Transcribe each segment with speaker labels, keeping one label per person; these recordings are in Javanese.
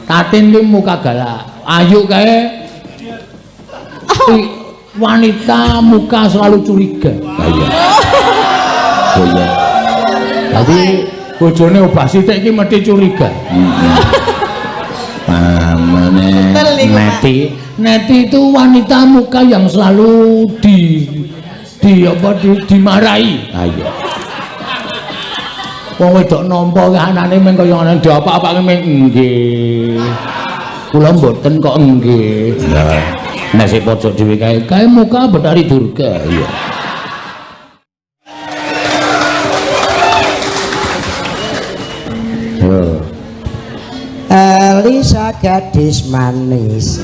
Speaker 1: Tatin ki muka galak. Ayu kae. Wanita muka selalu curiga. Iya. Oh iya. Jadi bojone obah sithik iki mesti curiga. Pamane Neti itu wanita muka yang selalu dimarahi. Iya. Wong wedok nampa anane meng kaya ngene diapa-apake meng nggih. Kula mboten kok nggih. Nek sik pojok dhewe kae muka Betari Durga. Iya.
Speaker 2: Elisa gadis manis.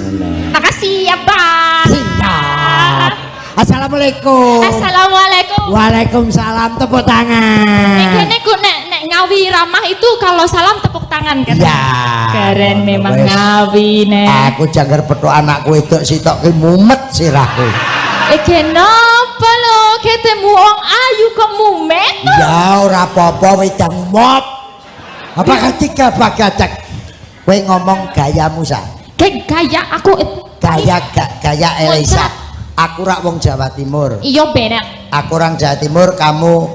Speaker 3: Makasih ya, Pak.
Speaker 2: Siap. Assalamualaikum.
Speaker 3: Assalamualaikum.
Speaker 2: Waalaikumsalam, tepuk tangan.
Speaker 3: Ini ku nek ngawi ramah itu kalau salam tepuk tangan kan?
Speaker 2: Ya.
Speaker 3: Keren memang
Speaker 2: Wes.
Speaker 3: ngawi nek.
Speaker 2: Aku janggar petuk anakku wedok sitok ki mumet sirahku.
Speaker 3: Kenapa lo ketemu wong ayu kok mumet?
Speaker 2: Ya ora apa-apa wedang mop. Apa ketika bagacak kowe ngomong gayamu sa?
Speaker 3: Gaya aku
Speaker 2: Gaya Elisa. Aku rak wong Jawa Timur.
Speaker 3: iya bener.
Speaker 2: Aku orang Jawa Timur, kamu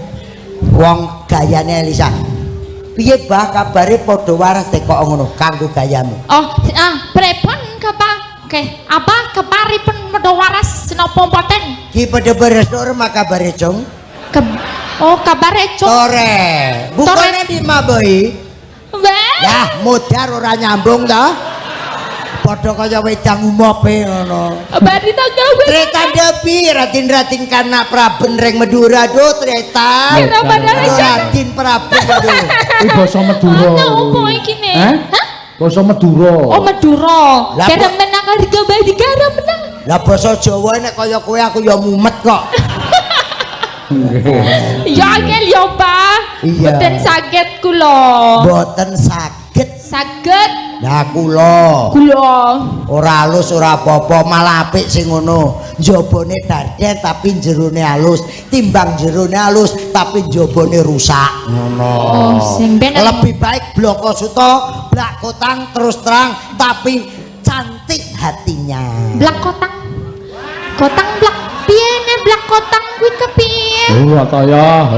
Speaker 2: wong gayane Elisa. Piye bah kabare padha waras kok ngono kanggo gayamu?
Speaker 3: Oh, prepon apa keparipun padha waras napa mboten?
Speaker 2: Ki padha beres ora makabare cung?
Speaker 3: Kabare cung.
Speaker 2: Tore. Bukane di Maboi.
Speaker 3: Weh.
Speaker 2: Yah, modar ora nyambung to. Padha kaya wedang umope ngono.
Speaker 3: Bari tak gawe.
Speaker 2: Treta depi ratin-ratin kana Praben reng Madura do treta. Ratin Praben do.
Speaker 1: Iki basa Madura.
Speaker 3: Opo iki ne?
Speaker 1: Hah? Basa Madura.
Speaker 3: Oh Madura. Kira menang harga bayi garam menang.
Speaker 2: Lah basa Jawa nek kaya kowe aku ya mumet kok.
Speaker 3: Ya angel ya, Pak.
Speaker 2: Iya.
Speaker 3: Mboten saged kula.
Speaker 2: Mboten saged.
Speaker 3: Saged
Speaker 2: Lah kula ora halus ora apa-apa, malah apik sing ngono. Njabane darden tapi jerone halus, timbang jerone halus tapi njabane rusak. Ngono.
Speaker 3: Oh, sing ben
Speaker 2: Lebih baik bloko suto, blak kotang terus terang tapi cantik hatinya.
Speaker 3: blak kotang. Kotang blak piye ne blak kotang kuwi kepiye?
Speaker 1: Kaya.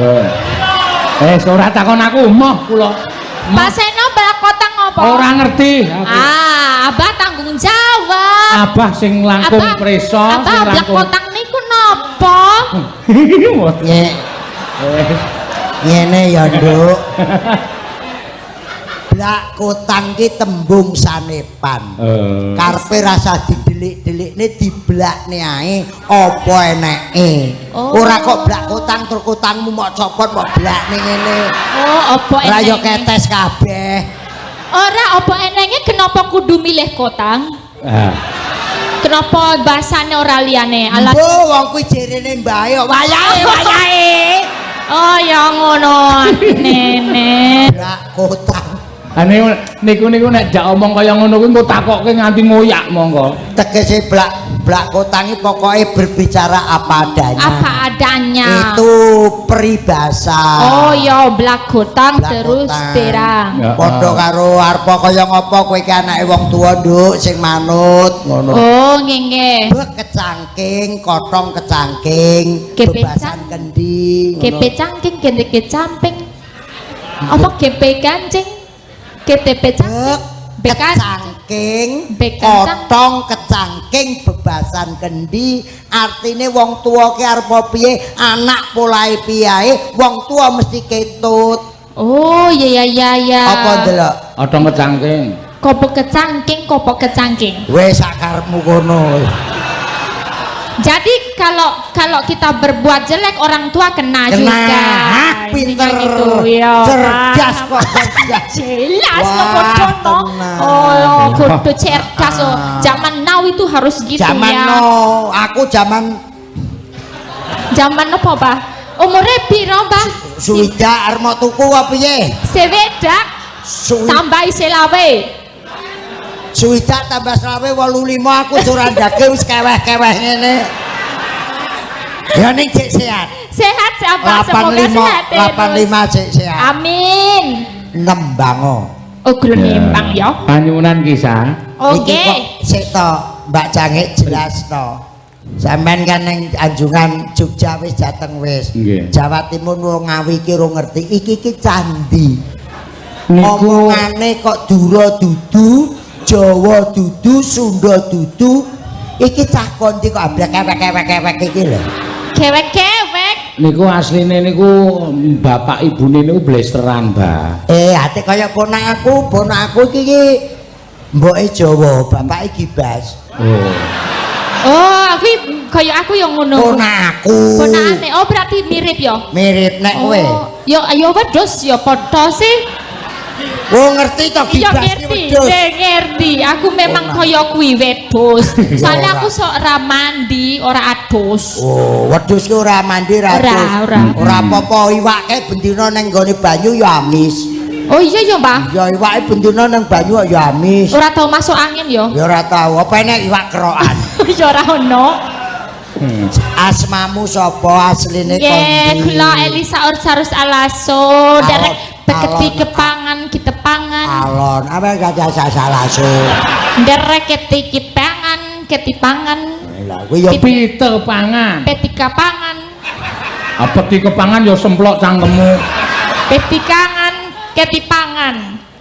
Speaker 1: Ora takon aku, moh kula.
Speaker 3: Pak Seno blak kotang apa?
Speaker 1: Ora ngerti aku.
Speaker 3: Abah tanggung jawab.
Speaker 1: Abah sing langkung prisa, sing
Speaker 3: Abah blak
Speaker 1: langkung.
Speaker 3: kotang niku napa?
Speaker 2: Ngene ya, Nduk. Blak kotang ki tembung sanepan. Karepe rasa didelik-delikne diblakne ae apa eneke. Ora kok blak kotang tur kotangmu mok copot mok blakne ngene.
Speaker 3: Oh, apa eneke?
Speaker 2: Ora yo ketes kabeh.
Speaker 3: Ora apa enenge kenapa kudu milih kotang? Kenapa bahasane ora liyane? Alat
Speaker 2: Mbok wong kuwi jerene mbae wayahe.
Speaker 3: Oh ya ngono nenek.
Speaker 2: Blak kotang.
Speaker 1: Niku nek jak omong kaya ngono kuwi engko takokke nganti ngoyak monggo.
Speaker 2: Tegese blak kotang iki pokoke berbicara apa adanya.
Speaker 3: Apa adanya.
Speaker 2: Itu peribahasa.
Speaker 3: Oh ya blak kotang terus terang.
Speaker 2: Padha karo arepa kaya ngapa kowe iki anake wong tuwa, Nduk, sing manut ngono.
Speaker 3: Oh nggih.
Speaker 2: Bek kecangking, kotong kecangking, bebasan kendi.
Speaker 3: Kepe cangking, kende camping. Apa kepe kancing? KTP
Speaker 2: kecangking, kotong kecangking, bebasan kendi. Artine wong tuwa ki arep piye, anak polahe piye, wong tuwa mesti ketut.
Speaker 3: Oh iya.
Speaker 2: Apa ndelok?
Speaker 1: Kotong kecangking.
Speaker 3: Kopo kecangking.
Speaker 2: Wes sakarepmu kono.
Speaker 3: Jadi kalau kita berbuat jelek orang tua kena juga.
Speaker 2: Pinter,
Speaker 3: gitu, ya,
Speaker 2: cerdas kok cerdas.
Speaker 3: Jelas kok bodoh toh. Oh, kudu cerdas. Zaman now itu harus gitu
Speaker 2: zaman
Speaker 3: ya.
Speaker 2: now, aku zaman
Speaker 3: apa, Pak? Umure piro, Pak?
Speaker 2: suwida arep mau tuku apa piye?
Speaker 3: Sewedak tambahi selawe.
Speaker 2: Suwidak tambah selawe 85 aku curandake wis keweh-keweh ngene. Ya ning cek sehat.
Speaker 3: Sehat siapa? Semoga sehat.
Speaker 2: 85 cek sehat.
Speaker 3: Amin.
Speaker 2: Nembango.
Speaker 3: Oh, gelem nimbang ya.
Speaker 1: Panyuwunan kisah.
Speaker 2: Iki kok
Speaker 3: Oke.
Speaker 2: sik to, Mbak Jangik jelas to. Sampeyan kan ning Anjungan Jogja wis dateng wis.
Speaker 1: Nggih.
Speaker 2: Jawa Timur wong Ngawi iki ora ngerti iki candi.
Speaker 1: Niku
Speaker 2: Omongane kok Dura dudu, Jawa dudu, Sunda dudu. Iki cah kondi kok ablek kewek-kewek iki lho.
Speaker 3: Kewek-kewek.
Speaker 1: niku asline niku bapak ibune niku blesteran, Mbak.
Speaker 2: Ate kaya ponakku iki mboke Jawa, bapake Gibas.
Speaker 1: Oh.
Speaker 3: Oh, aku kaya aku yang ngono.
Speaker 2: Ponakku.
Speaker 3: Ponakane. Oh, berarti mirip ya.
Speaker 2: Mirip nek kowe.
Speaker 3: Oh, ya wedhus ya padha sih.
Speaker 2: Oh ngerti to
Speaker 3: Iya
Speaker 2: Gibas iki
Speaker 3: ngerti,
Speaker 2: wedhus.
Speaker 3: ngerti. Aku memang kaya kuwi wedhus. Soalnya aku sok ora mandi, ora adus.
Speaker 2: Oh, wedhus ki ora mandi ra adus.
Speaker 3: Ora.
Speaker 2: Ora apa-apa iwake bendina ning gone banyu ya amis.
Speaker 3: Oh iya ya, Mbah.
Speaker 2: Ya iwake bendina ning banyu ya amis.
Speaker 3: Ora tau masuk angin ya.
Speaker 2: Ya ora tau, apa enek iwak kerokan.
Speaker 3: Ya ora ono.
Speaker 2: Asmamu sapa asline
Speaker 3: Nggih,
Speaker 2: kondi?
Speaker 3: kula Elisa Ursarus Alaso, derek beketi
Speaker 2: alon.
Speaker 3: kepangan kitepangan.
Speaker 2: Alon, apa gak ada salah su.
Speaker 3: Derek keti kipangan, ketipangan,
Speaker 2: Lah kuwi ya
Speaker 1: Pite pangan.
Speaker 3: petika pangan,
Speaker 1: Apa di kepangan ya semplok cangkemmu.
Speaker 3: petikangan, ketipangan.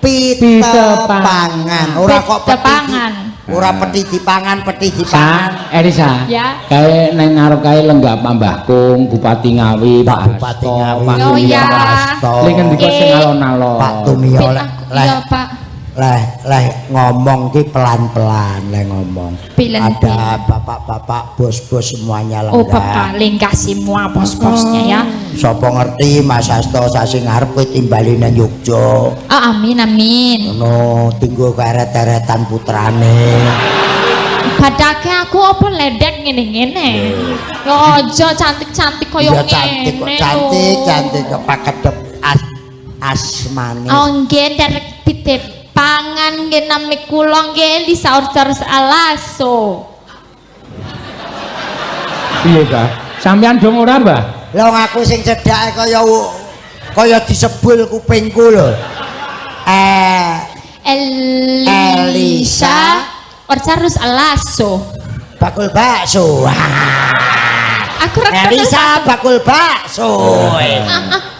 Speaker 2: pitepangan. Ora kok
Speaker 3: Pitepangan.
Speaker 2: Ora peti dipangan.
Speaker 1: Sa, Elisa.
Speaker 3: Ya.
Speaker 1: Kae nang ngarep kae lenggah Mbah Kung, Bupati Ngawi,
Speaker 2: Pak
Speaker 1: Pak
Speaker 2: Bupati
Speaker 1: Hasto,
Speaker 2: Ngawi.
Speaker 1: Pak
Speaker 3: Oh, iya.
Speaker 2: Hasto.
Speaker 1: Ling ngendika sing alon-alon.
Speaker 2: Pak Tumio
Speaker 3: Iya, Pak.
Speaker 2: leh ngomong ki pelan-pelan leh ngomong.
Speaker 3: Pelan-pelan.
Speaker 2: Ada bapak-bapak bos-bos semuanya lah.
Speaker 3: Oh, Bapak lingkah semua bos-bosnya ya.
Speaker 2: Sapa ngerti Mas Hasto sasi ngarep kowe timbali nang Yogya.
Speaker 3: Oh, amin amin.
Speaker 2: Ngono tinggo keret-keretan putrane.
Speaker 3: Badake aku apa ledek ngene-ngene. Ya aja cantik-cantik koyo
Speaker 2: Ya
Speaker 3: ngene.
Speaker 2: cantik kok pakedep asmane.
Speaker 3: Oh nggih derek pitepangan nggih nami kula nggih Elisa Ursarus Alaso.
Speaker 1: Piye, Mbah? Sampeyan dong ora, Mbah?
Speaker 2: Lah aku sing cedhake kaya disebul kupingku lho.
Speaker 3: Elisa Ursarus Alaso.
Speaker 2: Bakul bakso.
Speaker 3: Aku ra
Speaker 2: Elisa bakul bakso.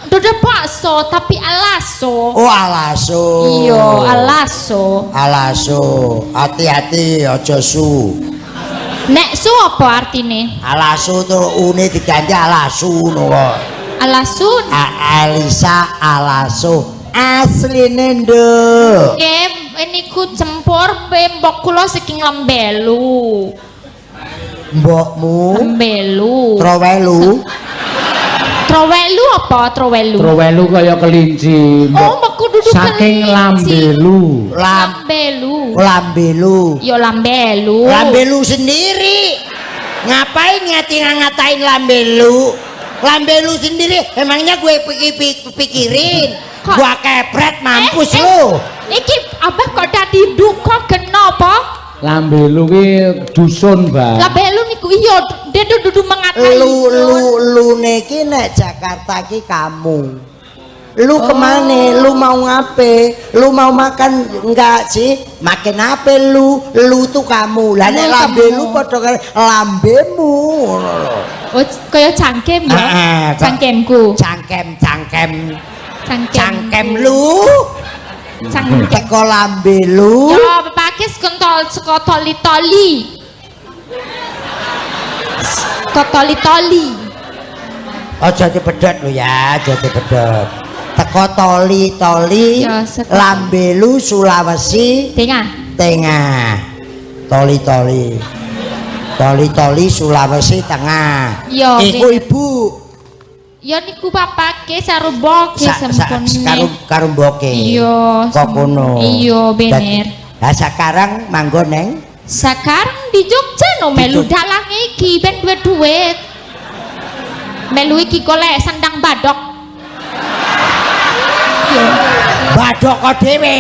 Speaker 3: Dudu bakso tapi alaso.
Speaker 2: Oh alaso.
Speaker 3: Iya, alaso.
Speaker 2: Alaso. Hati-hati aja su.
Speaker 3: Nek su apa artine?
Speaker 2: Alaso tuh une diganti alasu ngono kok.
Speaker 3: Alasun.
Speaker 2: Elisa alaso. Asline nduk.
Speaker 3: Nggih, niku cempur mbok kula saking Lembelu.
Speaker 2: Mbokmu
Speaker 3: Lembelu.
Speaker 2: trowelu.
Speaker 3: Trowelu apa trowelu?
Speaker 1: Trowelu kaya kelinci.
Speaker 3: Oh, mbok kudu
Speaker 1: saking Lambelu.
Speaker 2: Lambelu.
Speaker 3: Yo Lambelu.
Speaker 2: Lambelu sendiri. Ngapain ngatain Lambelu? Lambelu sendiri. Emangnya gue pikirin.
Speaker 3: Kok-
Speaker 2: Gua kepret mampus
Speaker 3: Eh,
Speaker 2: lu.
Speaker 3: Iki abah kok dadi duka kenapa?
Speaker 1: Lambelu ki dusun, Mbah.
Speaker 3: Lambelu niku iya dia dudu mengatai.
Speaker 2: Lu niki nek Jakarta ki kamu. Lu kemana? Lu mau ngape? Lu mau makan enggak sih? Makan apa lu? Lu tuh kamu. Lah nek
Speaker 3: Lu
Speaker 2: lambe
Speaker 3: kamu.
Speaker 2: lu padha karo lambemu. Ngono lho.
Speaker 3: Oh, kaya cangkem ya. Cangkemku.
Speaker 2: Cangkem lu.
Speaker 3: Cangkem.
Speaker 2: Teko lambe lu.
Speaker 3: Yo, bapakis kontol saka toli-toli. Toli-toli.
Speaker 2: Aja dipedhot lho ya, aja dipedhot. Teko toli-toli.
Speaker 3: Ya, seko.
Speaker 2: Lambe lu Sulawesi
Speaker 3: Tengah.
Speaker 2: Tengah. Toli-toli Sulawesi Tengah.
Speaker 3: Yo,
Speaker 2: Iku ibu
Speaker 3: Ya niku bapake saruboke sempune.
Speaker 2: karumboke.
Speaker 3: Iya,
Speaker 2: Kok kono.
Speaker 3: Iya, bener.
Speaker 2: Lah sekarang manggon neng
Speaker 3: Sekarang di Jogja no melu
Speaker 2: Di Jogja.
Speaker 3: dalang iki ben duit. Melu iki golek sandang badok. Iya.
Speaker 2: Badok kok dhewe.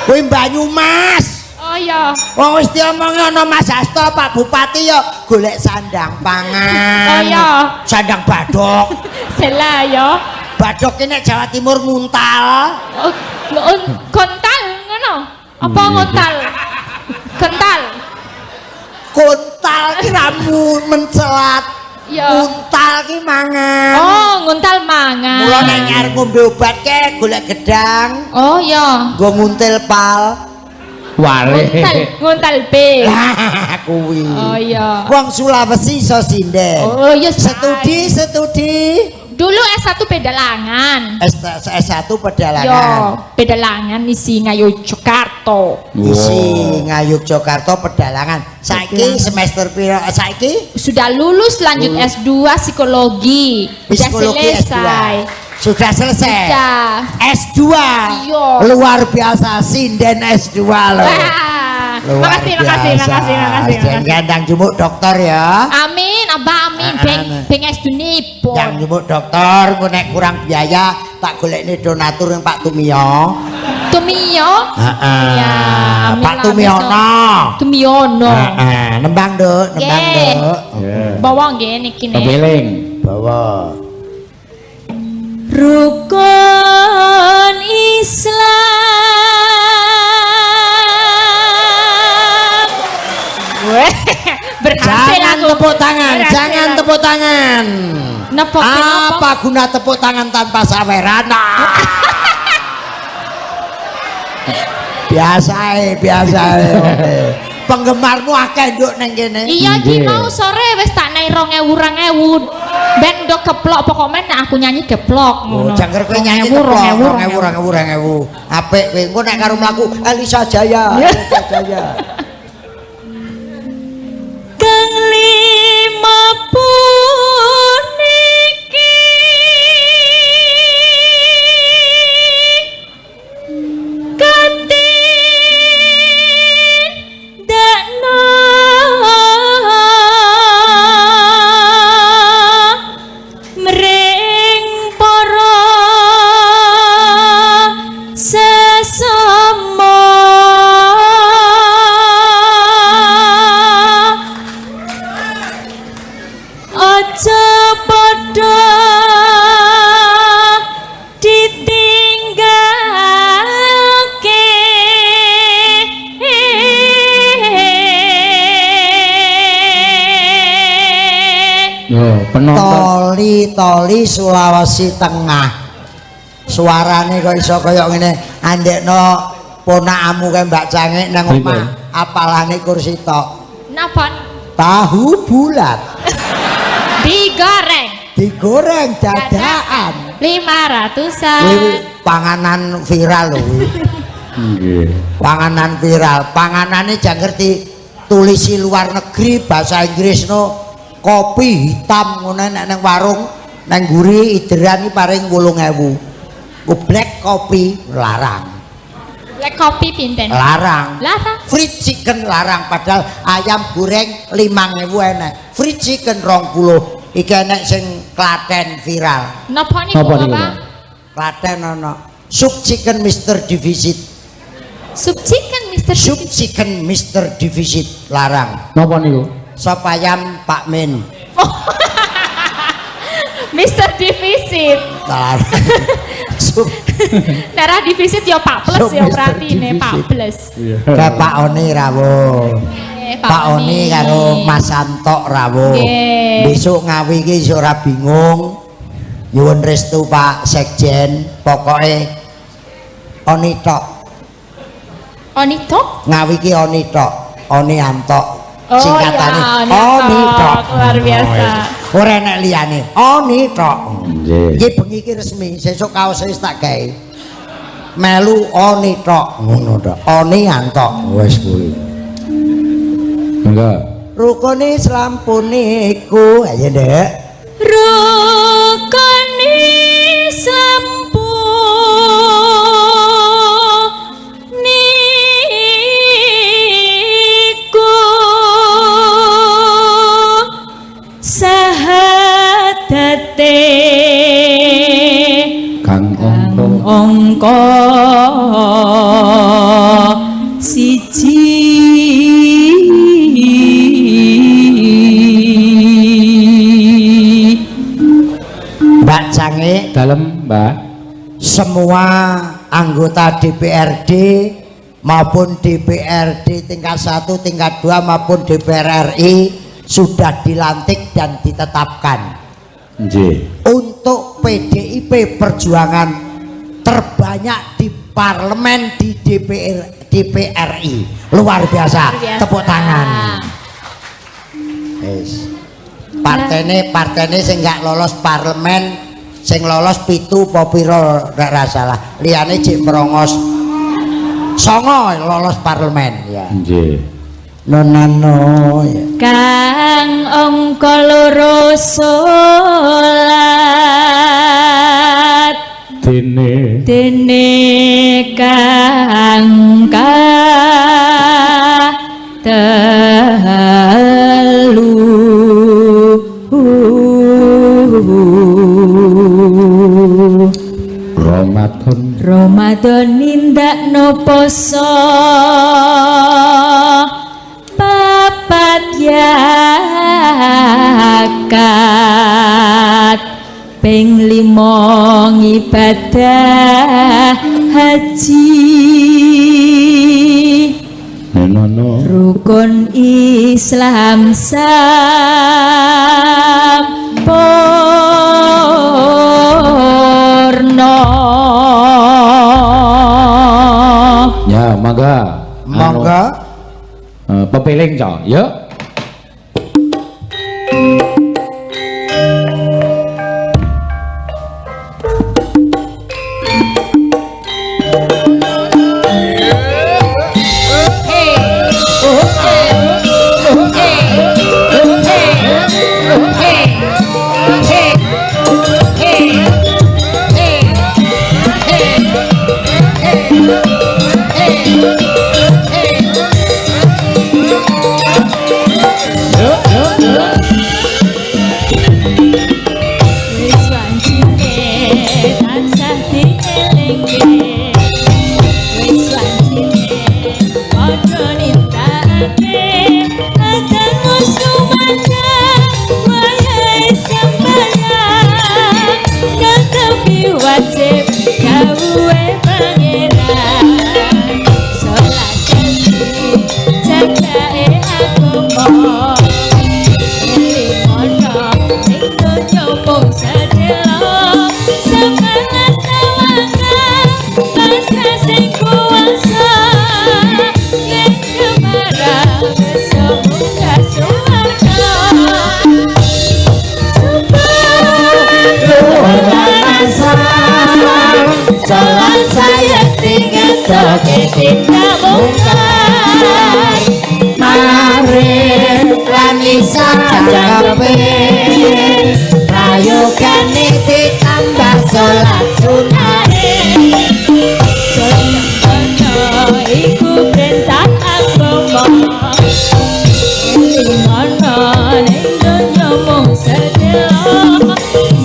Speaker 2: Kuwi Banyumas.
Speaker 3: Oh iya.
Speaker 2: Wong wis diomongi ana Mas Hasto Pak Bupati ya golek sandang pangan.
Speaker 3: Oh iya.
Speaker 2: Sandang badok.
Speaker 3: Sela ya.
Speaker 2: Badoke nek Jawa Timur nguntal.
Speaker 3: Oh, kontal ngono. Apa ngontal? Kental.
Speaker 2: Kuntal ki ramu mencelat.
Speaker 3: Ya.
Speaker 2: Nguntal ki mangan.
Speaker 3: Oh, nguntal mangan.
Speaker 2: Mula nek arep ngombe obat ke golek gedang.
Speaker 3: Oh, ya.
Speaker 2: Nggo nguntil pal.
Speaker 1: Wale.
Speaker 3: Nguntal B.
Speaker 2: Lah kuwi.
Speaker 3: Oh, iya.
Speaker 2: Wong Sulawesi iso sinden.
Speaker 3: Oh, iya.
Speaker 2: Studi.
Speaker 3: Dulu S1 Pedalangan.
Speaker 2: S1
Speaker 3: Yo,
Speaker 2: pedalangan.
Speaker 3: Pedalangan isi Ngayogyakarta.
Speaker 2: Isi Ngayogyakarta pedalangan. Saiki semester piro? Saiki
Speaker 3: Sudah lulus lanjut S2 psikologi.
Speaker 2: psikologi S2.
Speaker 3: Selesai.
Speaker 2: Sudah selesai.
Speaker 3: Sudah.
Speaker 2: S2.
Speaker 3: Iya.
Speaker 2: Luar biasa sinden S2 loh.
Speaker 3: Wah.
Speaker 2: Luar
Speaker 3: Makasih.
Speaker 2: Dan gandang jumuk dokter ya.
Speaker 3: Amin, Abah amin. Beng S2 nipun.
Speaker 2: Yang jumuk dokter, engko nek kurang biaya tak golekne donatur yang Pak Tumio.
Speaker 3: Tumio.
Speaker 2: Heeh.
Speaker 3: Ya, amin
Speaker 2: Pak
Speaker 3: lah,
Speaker 2: Tumiono.
Speaker 3: Tumiono.
Speaker 2: Heeh, nembang, Nduk, nembang,
Speaker 3: Nggih.
Speaker 2: Nduk.
Speaker 3: Bawa nggih niki nih.
Speaker 1: Kebeling.
Speaker 2: Bawa.
Speaker 3: Rukun Islam. Berhasil
Speaker 2: Jangan
Speaker 3: aku.
Speaker 2: tepuk tangan,
Speaker 3: Berhasil
Speaker 2: jangan
Speaker 3: aku.
Speaker 2: tepuk tangan.
Speaker 3: Napa?
Speaker 2: Apa guna tepuk tangan tanpa saweran? biasa. Penggemarmu akeh nduk neng kene.
Speaker 3: Iya ki mau sore wis tak naik 2000 ben do keplok pokoknya nek aku nyanyi keplok
Speaker 2: Oh, jangger kowe nyanyi teplok 2000. Apik kowe engko nek karo mlaku Elisa Jaya.
Speaker 3: Kang lima puniki katin dakno mring para sesama. Aja padha ditinggalke.
Speaker 1: Yo, penonton.
Speaker 2: Toli Sulawesi Tengah. Suarane kok iso kaya ngene. Andekno ponakamu kae Mbak Cangik nang omah, apalane kursi tok.
Speaker 3: Napa?
Speaker 2: Tahu bulat
Speaker 3: Digoreng
Speaker 2: dadakan.
Speaker 3: 500-an.
Speaker 2: Kuwi panganan viral lho kuwi.
Speaker 1: Nggih.
Speaker 2: Panganan viral. Panganane jang ngerti tulisi luar negeri bahasa Inggris no. Kopi hitam ngono nek nang warung nang nguri ideran iki paring 8.000. Ku black kopi larang.
Speaker 3: Black kopi pinten?
Speaker 2: Larang.
Speaker 3: Larang.
Speaker 2: Fried chicken larang padahal ayam goreng 5.000 enek. Fried chicken 20. Iki enek sing Klaten viral.
Speaker 3: Napa niku,
Speaker 1: Napa niku,
Speaker 3: Bapak?
Speaker 1: Pak?
Speaker 2: Klaten ana. Sup chicken Mr. Deficit.
Speaker 3: Sup chicken Mr.
Speaker 2: Sup
Speaker 3: Deficit.
Speaker 2: chicken Mr. Deficit larang.
Speaker 1: Napa niku?
Speaker 2: Sop ayam Pak Min.
Speaker 3: Mr. Deficit.
Speaker 2: Larang. Sup
Speaker 3: Darah defisit ya Pak Plus
Speaker 2: Sup
Speaker 3: ya
Speaker 2: Mr.
Speaker 3: berarti nih Pak
Speaker 2: Deficit.
Speaker 3: Plus.
Speaker 2: ke Pak Oni rawuh. Pak Oni karo Mas Santok rawuh.
Speaker 3: Nggih.
Speaker 2: Besok ngawi iki iso ora bingung. Nyuwun restu Pak Sekjen, pokoke Oni tok.
Speaker 3: Oni tok?
Speaker 2: Ngawi iki Oni tok. Oni Antok.
Speaker 3: Oh,
Speaker 2: Singkatane
Speaker 3: ya,
Speaker 2: Oni tok.
Speaker 3: luar biasa.
Speaker 2: Ora enek liyane. Oni tok.
Speaker 1: Nggih.
Speaker 2: Iki bengi iki resmi, sesuk kaos wis tak gawe. Melu Oni tok ngono tok. Oni Antok wis kuwi.
Speaker 1: Enggak.
Speaker 2: Rukun Islam puniku ayo Ndek.
Speaker 3: Rukun Islam puniku sahadate
Speaker 1: Kang Ongko.
Speaker 3: angka siji.
Speaker 2: Mbak sange
Speaker 1: dalem Mbak
Speaker 2: semua anggota DPRD maupun DPRD tingkat 1, tingkat 2 maupun DPR RI sudah dilantik dan ditetapkan untuk PDIP Perjuangan terbanyak di parlemen di DPRI. Luar biasa. Tepuk tangan. Yes. Partene sing gak lolos parlemen, sing lolos 7 apa pira gak salah. Liyane jek merongos 9 lolos parlemen ya. Nggih. Nonano ya.
Speaker 3: Kang angka loro salat dene kang telu Ramadan nindakno poso papat yakat ping 5 ibadah haji rukun Islam sampurna.
Speaker 1: Ya, mangga. Pepeling cok, yuk.
Speaker 2: Prayogane ditambah sholat sunane
Speaker 3: Sono iku perintah agama Limono ning donya mung sedelo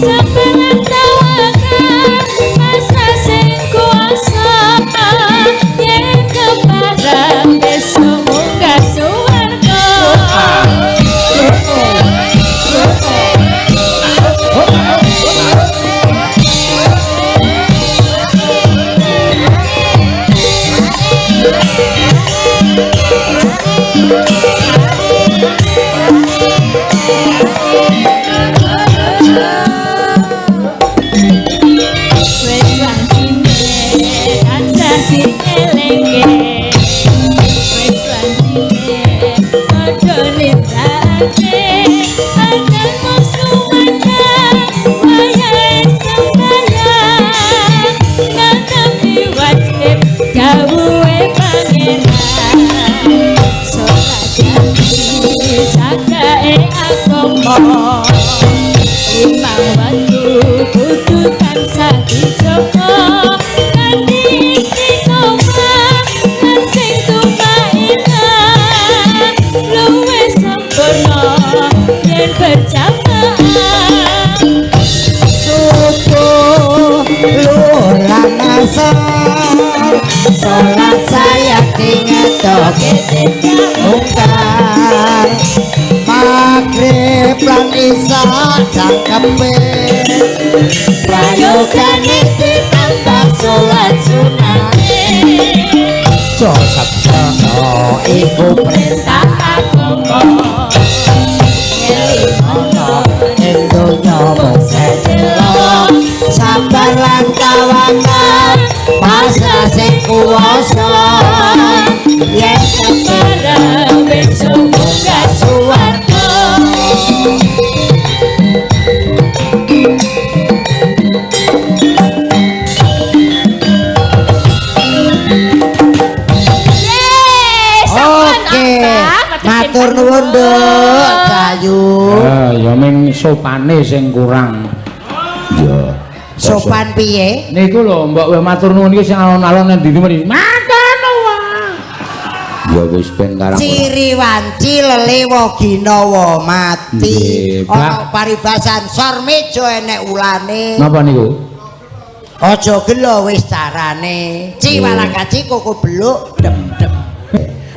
Speaker 3: Sapelan tawakal masa sing kuasa Yen keparang besok munggah suwarga Limang waktu kudu tansah dijogo kanthi istiqomah lan sing tumainah luwih sempurna yen berjamaah
Speaker 2: subuh luhur lan asar sholat saya ngetoke tidak mungkar maghrib lan isya cangkepe
Speaker 4: prayogane ditambah sholat sunate
Speaker 2: Jo sabda iku perintah
Speaker 4: agama
Speaker 2: ana ing donya mung sedelo sabar lan tawakkal masa sing kuwasa yen
Speaker 4: barang besok munggah suwarga
Speaker 2: matur nuwun Nduk Cayu.
Speaker 1: Ya ming sopane sing kurang. Ya.
Speaker 2: Sopan piye?
Speaker 1: Niku lho mbok we matur nuwun iki sing alon-alon nang ndi mriki. Matur nuwun. Ya wis ben karang.
Speaker 2: Ciri wanci lelewo ginawa mati. Ana paribasan sor meja enek ulane.
Speaker 1: Napa niku?
Speaker 2: Aja gelo wis carane. Ciwalakaci koko beluk dem-dem.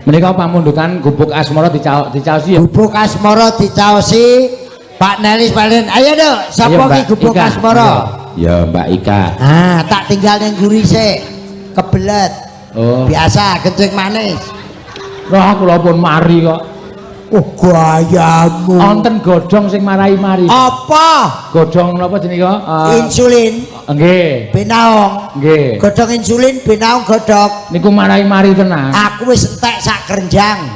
Speaker 1: Menika pamundutan gubuk asmara dicaosi ya.
Speaker 2: Gubuk asmara dicaosi Pak Nelis Palen. Ayo Nduk, sapa ki gubuk asmara?
Speaker 1: Ya Mbak Ika.
Speaker 2: Ah, tak tinggal ning guri sik. Kebelet.
Speaker 1: Oh.
Speaker 2: Biasa kencing manis.
Speaker 1: Wah, kula pun mari kok.
Speaker 2: Oh, gayamu.
Speaker 1: Wonten godhong sing marai-mari.
Speaker 2: Apa?
Speaker 1: Godhong napa jenenge kok?
Speaker 2: Insulin.
Speaker 1: Nggih.
Speaker 2: Benaong.
Speaker 1: Nggih.
Speaker 2: Godhong insulin, benaong godhog.
Speaker 1: Niku marai-mari tenan.
Speaker 2: Aku wis entek sak kerenjang.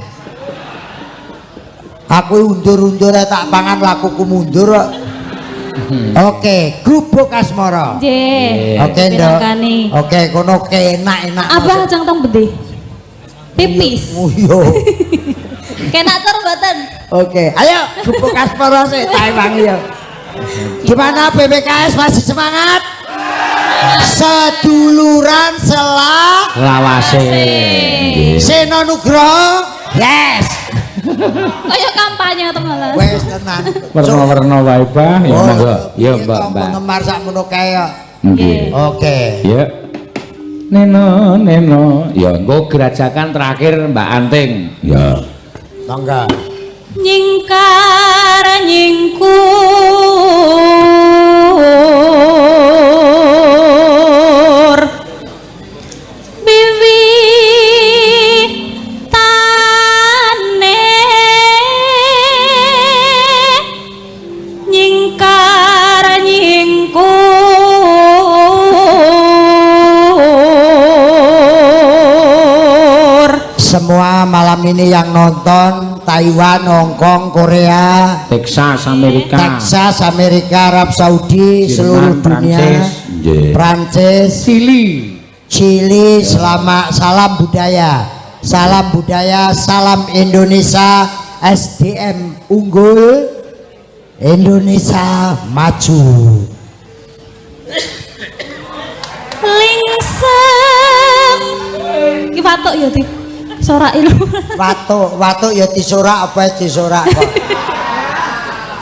Speaker 2: Aku undur-undur tak pangan lakuku mundur kok. Oke, gubuk asmara.
Speaker 3: Nggih.
Speaker 2: Oke, Nduk.
Speaker 3: Pinakani.
Speaker 2: Oke, kono enak-enak.
Speaker 3: Abah ajeng tong bedhe. Pipis.
Speaker 2: Oh iya.
Speaker 3: Kenak tur mboten?
Speaker 2: Oke, ayo gubuk asmara sih tak ewangi ya. Gimana PPKS masih semangat? Seduluran selak
Speaker 1: Lawase.
Speaker 2: Seno Nugroho. Yes.
Speaker 3: Kaya kampanye to malah.
Speaker 2: Wes tenan.
Speaker 1: Warna-warna wae, Bah. Ya monggo. Ya, Mbak.
Speaker 2: Penggemar sak ngono kae ya.
Speaker 1: Nggih.
Speaker 2: Oke.
Speaker 1: Ya. Neno. Ya, engko gerajakan terakhir Mbak Anting. Ya.
Speaker 2: Mangga.
Speaker 3: Nyingkar nyingkur biwi tane nyingkar nyingkur.
Speaker 2: Semua malam ini yang nonton Taiwan, Hong Kong, Korea,
Speaker 1: Texas, Amerika.
Speaker 2: Texas, Amerika, Arab Saudi, seluruh dunia, Prancis, Chili, selamat salam budaya, salam Indonesia, SDM unggul, Indonesia maju.
Speaker 3: Lingsem ki patok ya di sorak ilu.
Speaker 2: Watuk ya disorak apa disorak kok.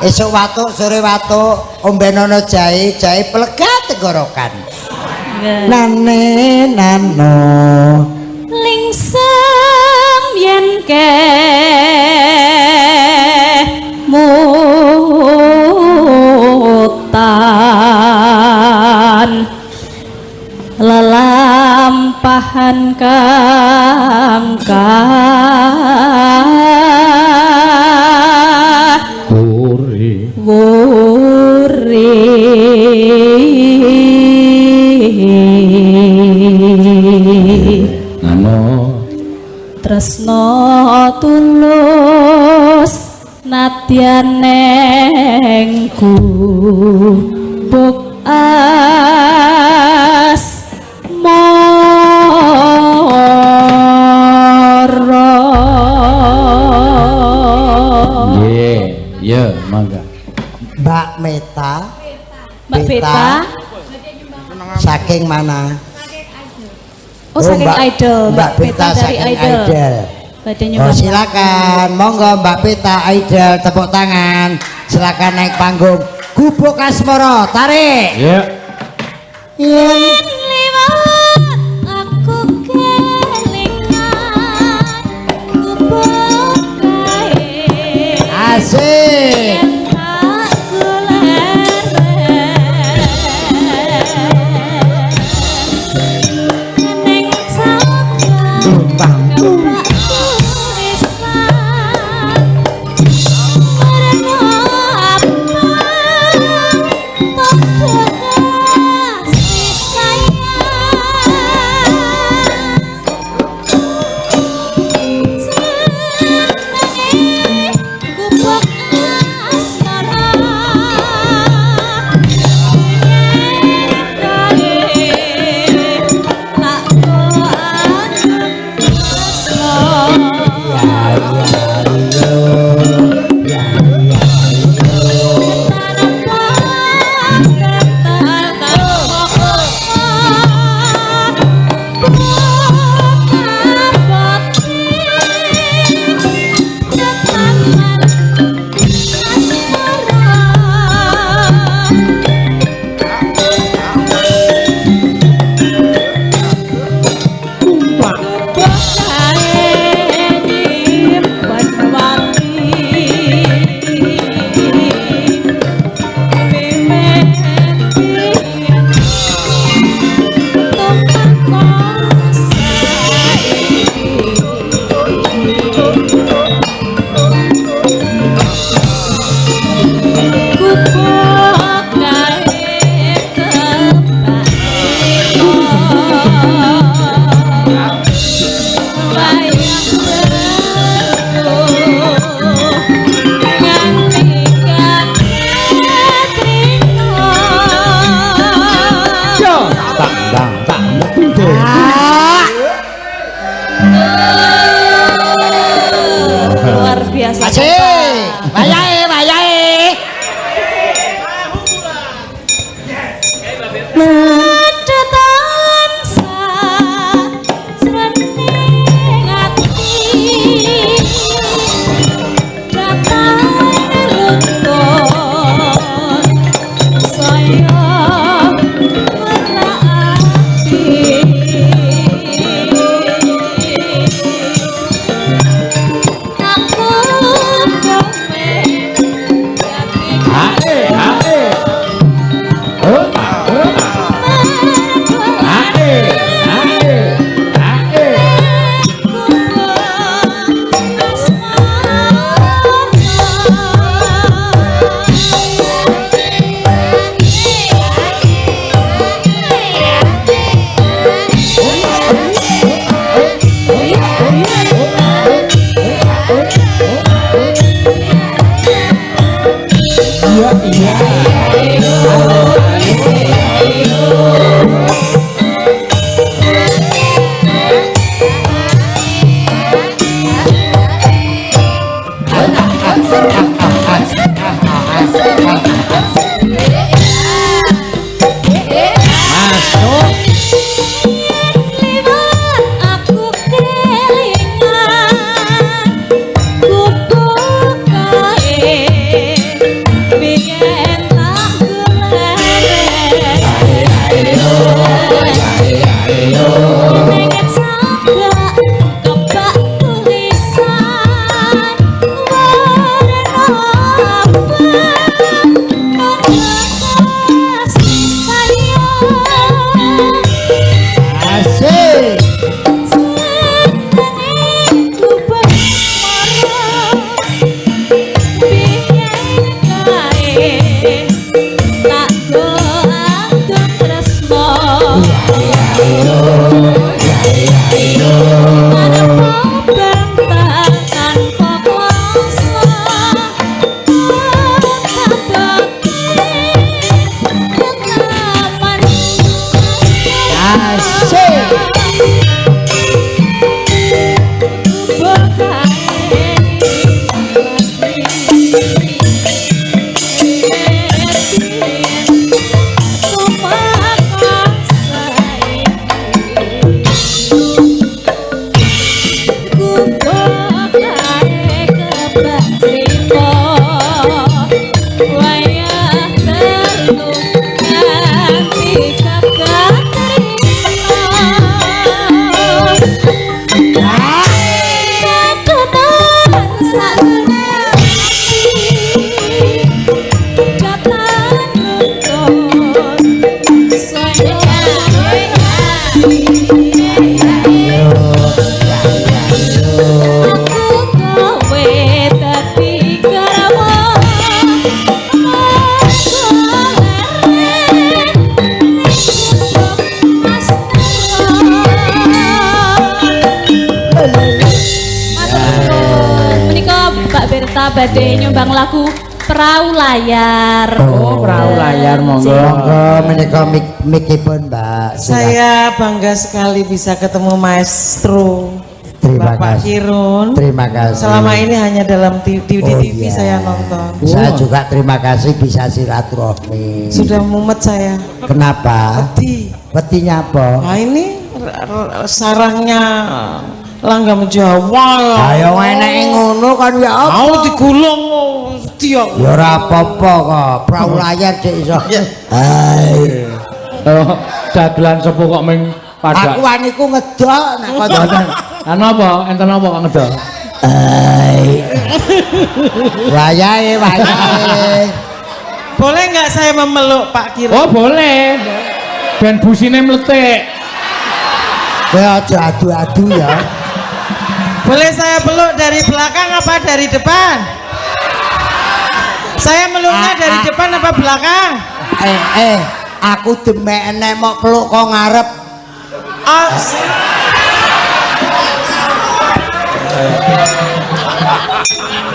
Speaker 2: Esuk watuk, sore watuk, ombenono jahe pelegat tenggorokan. Nane nano
Speaker 3: Lingsem yen ke mutan lelampahan wuri tresno tulus nadyan neng gubuk
Speaker 1: Ya, mangga.
Speaker 2: Mbak Meta.
Speaker 3: Mbak Beta.
Speaker 2: Saking mana?
Speaker 3: Oh, saking Idol.
Speaker 2: Mbak Beta
Speaker 3: dari
Speaker 2: saking
Speaker 3: Idol.
Speaker 2: Oh, silakan, monggo Mbak Beta Idol, tepuk tangan. Silakan naik panggung. Gubuk Asmara, tarik.
Speaker 1: Ya.
Speaker 2: Yen
Speaker 3: liwat aku kelingan gubuk kae
Speaker 2: asik.
Speaker 3: aku lereng Luar biasa.
Speaker 2: Wayahe, wayahe.
Speaker 3: Aku kita badhe nyumbang lagu Perahu Layar.
Speaker 1: Oh, perahu layar monggo.
Speaker 2: Monggo menika mikipun, Mbak.
Speaker 5: Saya bangga sekali bisa ketemu maestro
Speaker 2: Terima
Speaker 5: Bapak
Speaker 2: kasih.
Speaker 5: Kirun.
Speaker 2: Terima kasih.
Speaker 5: Selama ini hanya dalam di TV
Speaker 2: iya.
Speaker 5: saya nonton.
Speaker 2: Saya juga terima kasih bisa silaturahmi.
Speaker 5: Sudah mumet saya.
Speaker 2: Kenapa?
Speaker 5: Wedi.
Speaker 2: Petinya apa?
Speaker 5: Nah ini sarangnya langgam Jawa.
Speaker 2: Ayo enek ngono kan ya apa?
Speaker 5: Mau digulung dia.
Speaker 2: Ya ora apa-apa kok. Perahu layar cek iso. Hai.
Speaker 1: Oh, dagelan sepuh kok ming pada.
Speaker 2: Aku waniku ngedok nek kancanen.
Speaker 1: Anu apa? Enten apa kok ngedok?
Speaker 2: Hai. Wayahe.
Speaker 5: Boleh nggak saya memeluk Pak Kirun?
Speaker 1: Oh, boleh. Ben busine mletik.
Speaker 2: Kowe aja adu-adu ya.
Speaker 5: Boleh saya peluk dari belakang apa dari depan? Saya meluknya dari depan apa belakang?
Speaker 2: Aku demek enek mok peluk kok ngarep.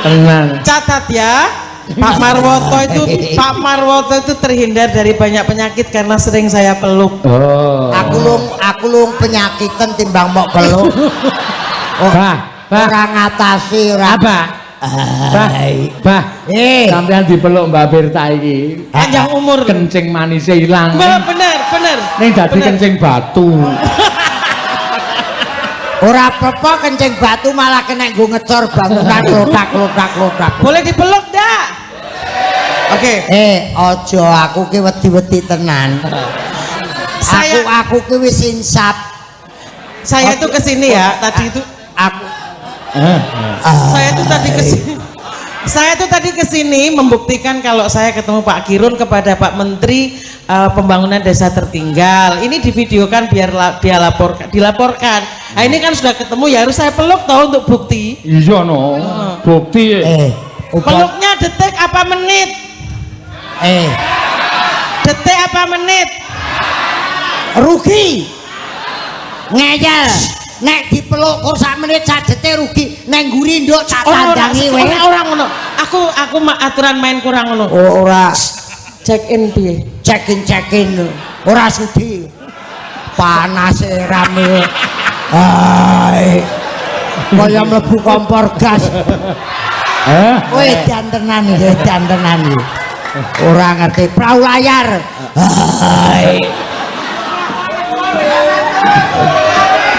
Speaker 1: Tenang.
Speaker 5: Catat ya, Pak Marwoto itu terhindar dari banyak penyakit karena sering saya peluk.
Speaker 1: Oh.
Speaker 2: Aku lung penyakitan timbang mok peluk. Ora ngatasi ora.
Speaker 1: Bah, sampean dipeluk Mbak Berta iki.
Speaker 5: Panjang umur.
Speaker 1: Kencing manise ilang.
Speaker 5: Bener.
Speaker 1: Ning dadi kencing batu.
Speaker 2: Ora apa-apa kencing batu malah kena nggo ngecor bangunan lodak.
Speaker 5: Boleh dipeluk dah. Oke.
Speaker 2: Ojo aku ki wedi-wedi tenan. Aku ki wis insap.
Speaker 5: Saya tuh kesini ya, tadi itu Saya tuh tadi kesini membuktikan kalau saya ketemu Pak Kirun kepada Pak Menteri Pembangunan Desa Tertinggal. Ini divideokan biar dia dilaporkan. Nah ini kan sudah ketemu ya harus saya peluk tahu untuk bukti.
Speaker 1: Iya no. Bukti.
Speaker 5: Peluknya detik apa menit? Detik apa menit?
Speaker 2: Rugi. Ngeyel. Nek dipeluk kok sak menit sak detik rugi. Nek nguri nduk tak tandangi wae.
Speaker 5: Ora ngono. Aku aturan main kurang ngono.
Speaker 2: Oh, ora
Speaker 5: Check in piye?
Speaker 2: check in. Ora sudi. Panas rame. Hai. Kaya mlebu kompor gas. Kowe dantenan iki. Ora ngerti perahu layar. Hai.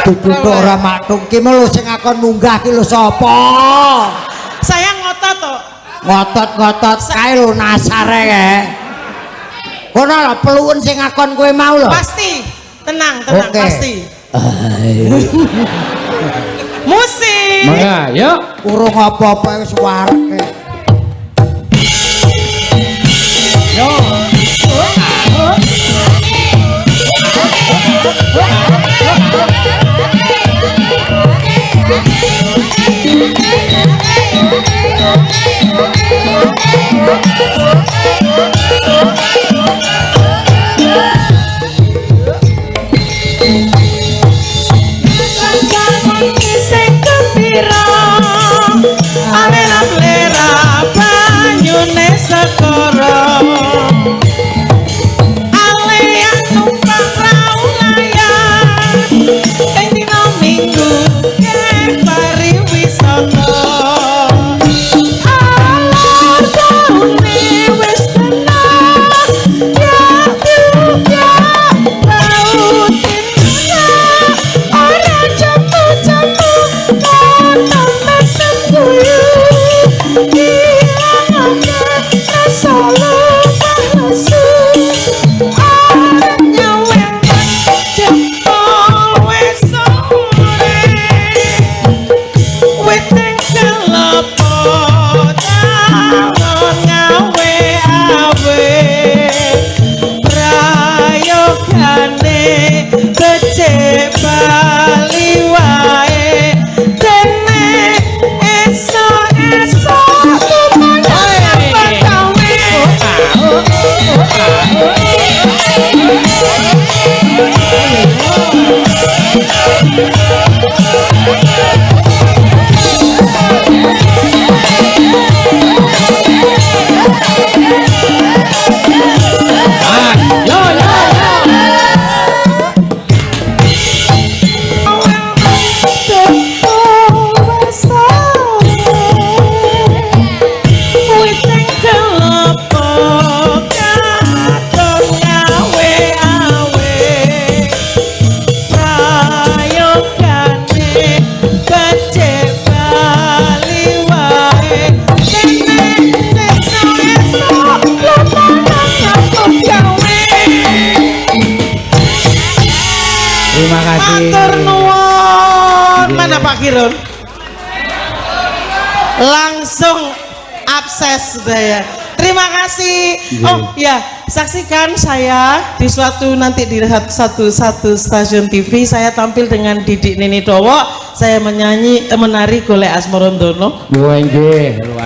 Speaker 2: Tutuk ora matung ki lho sing akon munggah ki lho sapa?
Speaker 5: Saya ngotot toh.
Speaker 2: Ngotot kae lho nasare kae. Kono lho peluun sing akon kowe mau lho.
Speaker 5: Pasti. Tenang,
Speaker 2: Oke.
Speaker 5: pasti. Musik.
Speaker 1: Mangga, yuk.
Speaker 2: Urung apa-apa wis wareke.
Speaker 1: Yo.
Speaker 5: Minggu enak Pak Kirun? Langsung abses sudah ya. Terima kasih. Oh ya, saksikan saya di nanti di satu stasiun TV saya tampil dengan Didik Nini Dowo. Saya menari Golek Asmarandono.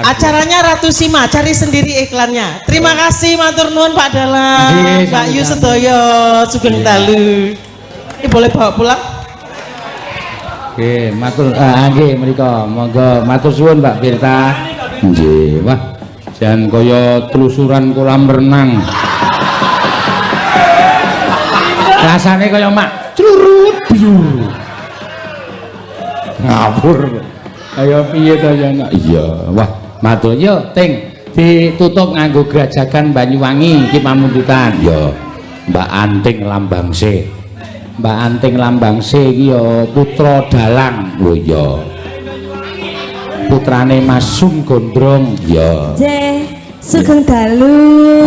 Speaker 5: Acaranya Ratu Sima, cari sendiri iklannya. Terima kasih matur nuwun Pak Dalang, Mbak Yu Sedoyo, Sugeng Dalu. Ini boleh bawa pulang?
Speaker 1: Oke, matur nggih mriko. Monggo matur suwun Mbak Firta. Nggih, wah. Dan kaya telusuran kolam renang. Rasane kaya mak curut biur. Ngapur. Kaya piye to ya nak? Iya, wah, matur yo Ting. Ditutup nganggo Grajagan Banyuwangi iki pamuntutan. Ya, Mbak Anting Lambangse. Mbak Anting Lambangse iki ya putra dalang. Oh iya. Putrane Mas Sum Gondrong ya.
Speaker 4: Sugeng Dalu.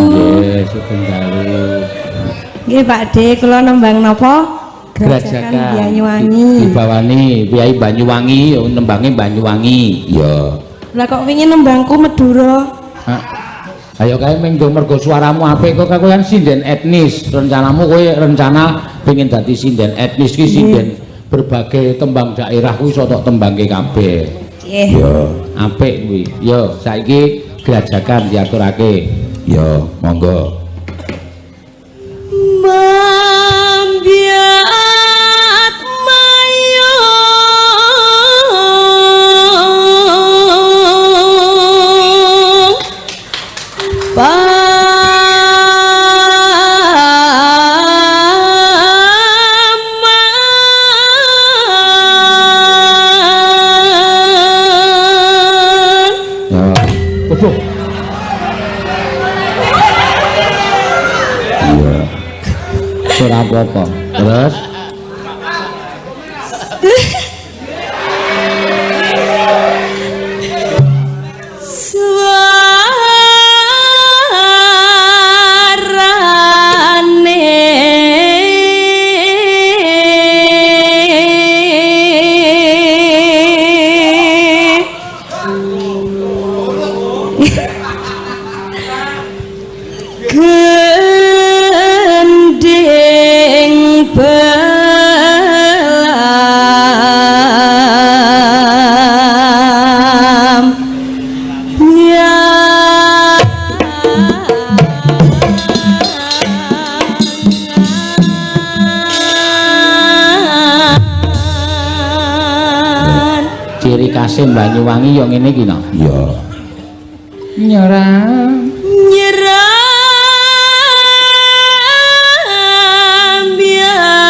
Speaker 1: Nggih, Sugeng Dalu.
Speaker 4: Nggih Pak De, kula nembang napa? Grajagan Banyuwangi.
Speaker 1: Dibawani Kyai Banyuwangi, nembange Banyuwangi. Ya.
Speaker 4: Lah kok wingi nembangku Madura?
Speaker 1: Ayo kae ming do mergo suaramu apik kok kowe sinden etnis. Rencanamu kowe rencana pengen dadi sinden etnis ki sinden berbagai tembang daerah kuwi iso tok tembangke kabeh. Ya, apik kuwi. Ya, saiki Grajagan diaturake. Ya, monggo.
Speaker 4: Mambiat mayo
Speaker 1: Ora apa-apa. Terus ciri khas Banyuwangi yo ngene iki no. Ya. Nyerang
Speaker 4: biai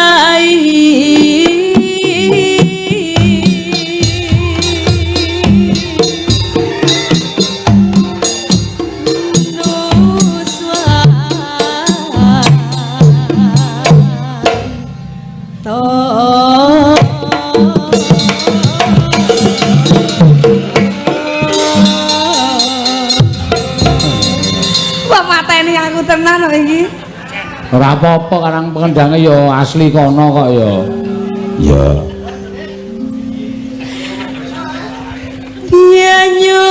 Speaker 4: tenan kok iki.
Speaker 1: Ora apa-apa karang pengendange ya asli kono kok ya. Ya.
Speaker 4: Banyuwangi.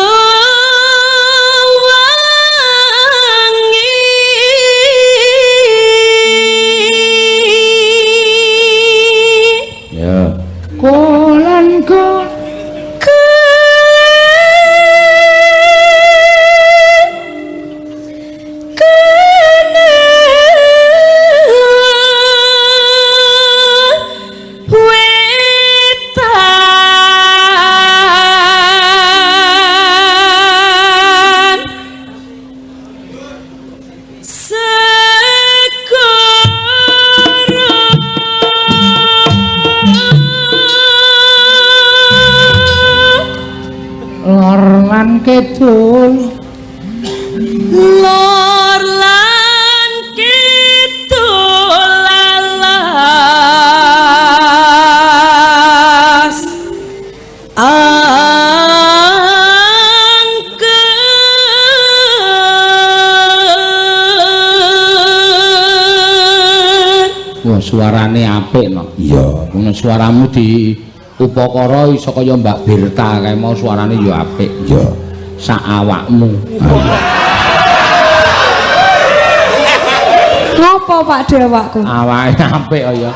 Speaker 1: Ya. Kolan kok kidul
Speaker 4: lor lan kidul lalas angken.
Speaker 1: Wah suarane apik no. Iya, suaramu upakara iso kaya Mbak Berta kae mau suarane yo apik yo sak awakmu.
Speaker 4: Ngopo Pak De awakku?
Speaker 1: Awake apik kaya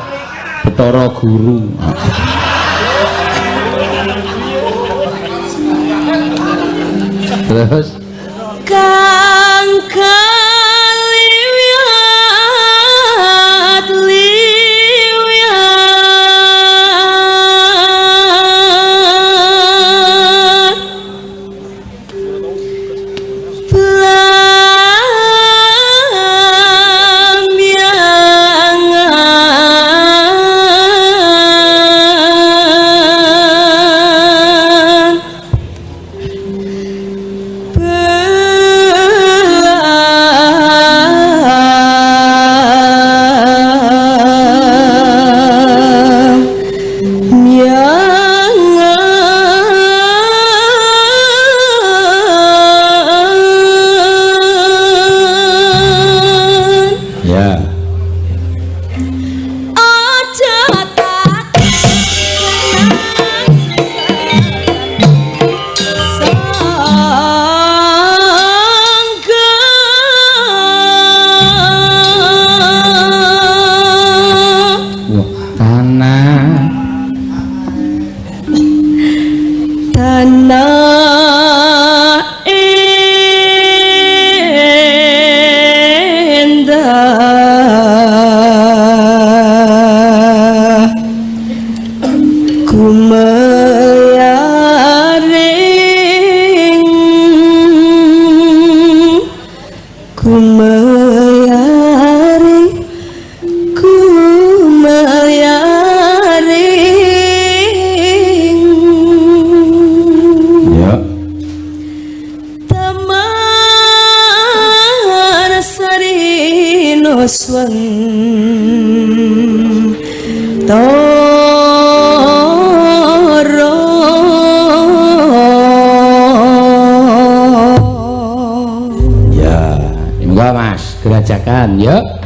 Speaker 1: Bathara Guru. Terus
Speaker 4: Kang kaliwat liwat
Speaker 1: Gerajakan ya.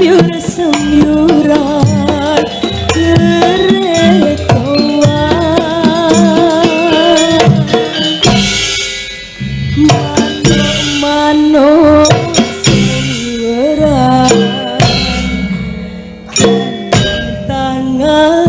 Speaker 4: semyur-semyuran keretoan mano semyuran tangan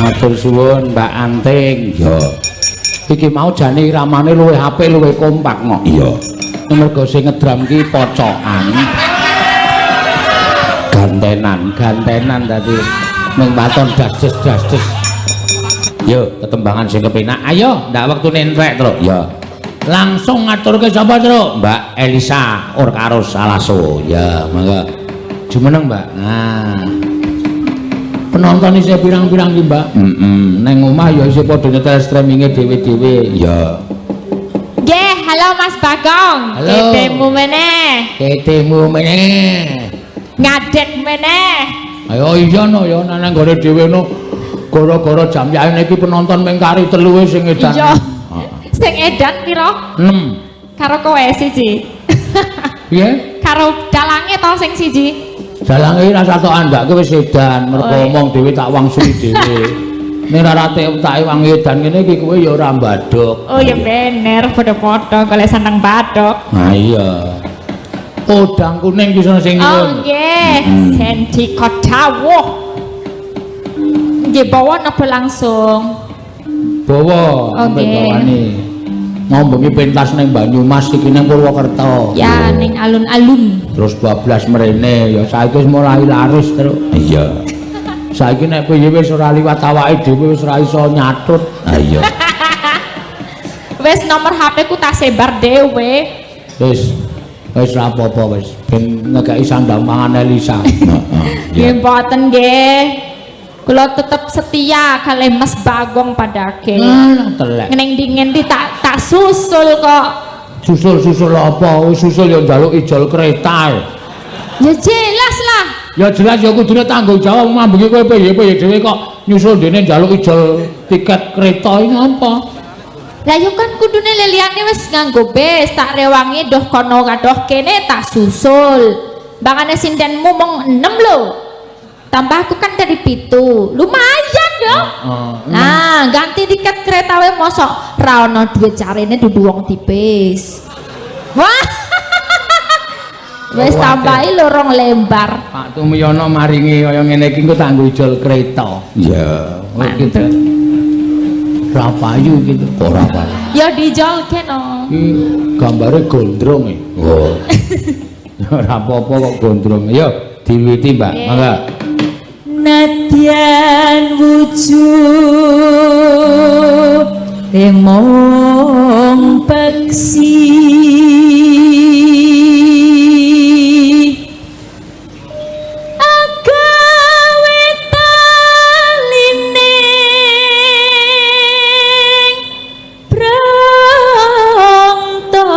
Speaker 1: Matur suwun Mbak Anting. Iya. Iki mau jane iramane luwih apik luwih kompak kok. Iya. Mergo sing ngedram ki pocokan. Gantenan dadi ning baton dasdes. Yo, tetembangan sing kepenak. Ayo, ndak wektune entrek, Truk. Ya. Langsung ngaturke sapa, Truk? Mbak Elisa Orkaros Alaso. Ya, mangga. Jumeneng, Mbak. Nah. Penonton isih pirang-pirang ki, Mbak? Neng omah ya isih padha nyetel streaminge dhewe-dhewe. Ya.
Speaker 3: Nggih, halo Mas Bagong.
Speaker 1: Halo.
Speaker 3: Ketemu meneh. Ngadeg meneh.
Speaker 1: Ayo iya no ya nang gone dhewe no. Gara-gara jam yaene iki penonton mung kari 3 sing edan.
Speaker 3: Iya. Sing edan pira?
Speaker 1: 6.
Speaker 3: Karo kowe siji.
Speaker 1: Piye?
Speaker 3: Karo dalange to sing siji.
Speaker 1: Dalange ora satok andake wis edan, mergo omong dhewe tak wangsuli dhewe. Nek ora tak wang edan ngene iki kowe ya ora mbadhok.
Speaker 3: Oh ya bener, padha-padha golek seneng badhok.
Speaker 1: Nah iya. Udang kuning ki sing
Speaker 3: Oh nggih, sendi kodawuh. Nggih bawa napa langsung?
Speaker 1: Bawa, bawane. Ngombengi pentas ning Banyumas iki ning Purwokerto.
Speaker 3: Ya ning alun-alun.
Speaker 1: Terus 12 mrene ya saiki wis mulai laris terus. Iya. Saiki nek piye wis ora liwat awake dhewe wis ora iso nyatut. Ha iya.
Speaker 3: Wis nomor HP ku tak sebar dhewe.
Speaker 1: Wis ora apa-apa wis ben ngekeki sandang mangan Elisa.
Speaker 3: Nggih mboten nggih. Kula tetep setia kalih Mas Bagong padake.
Speaker 1: Telek.
Speaker 3: Ngendi-ngendi tak susul kok.
Speaker 1: Susul apa? Susul ya njaluk ijol kereta.
Speaker 3: Ya jelas lah.
Speaker 1: Ya jelas ya kudune tanggung jawab mambengi kowe piye dhewe kok nyusul dene njaluk ijol tiket kereta iki apa?
Speaker 3: Lah yo kan kudune leliyane wis nganggo bis, tak rewangi doh kono kadoh kene tak susul. Bangane sindenmu mung 6 lho. Tambah aku kan dari 7. Lumayan dong. Nah, ganti tiket kereta we mosok ra ono duit carine dudu wong tipis. Wah. Wis tambahi lorong lembar.
Speaker 1: Pak Tumiyono maringi kaya ngene iki engko tanggo ijol kereta. Iya, gitu. Ora payu gitu. Ora payu.
Speaker 3: Ya dijolke no.
Speaker 1: Gambare gondrong e. Oh. Ora apa-apa kok gondrong. Yo diwiwiti, Mbak. Mangga.
Speaker 4: Nadyan wujud remong peksi agawe taline prangta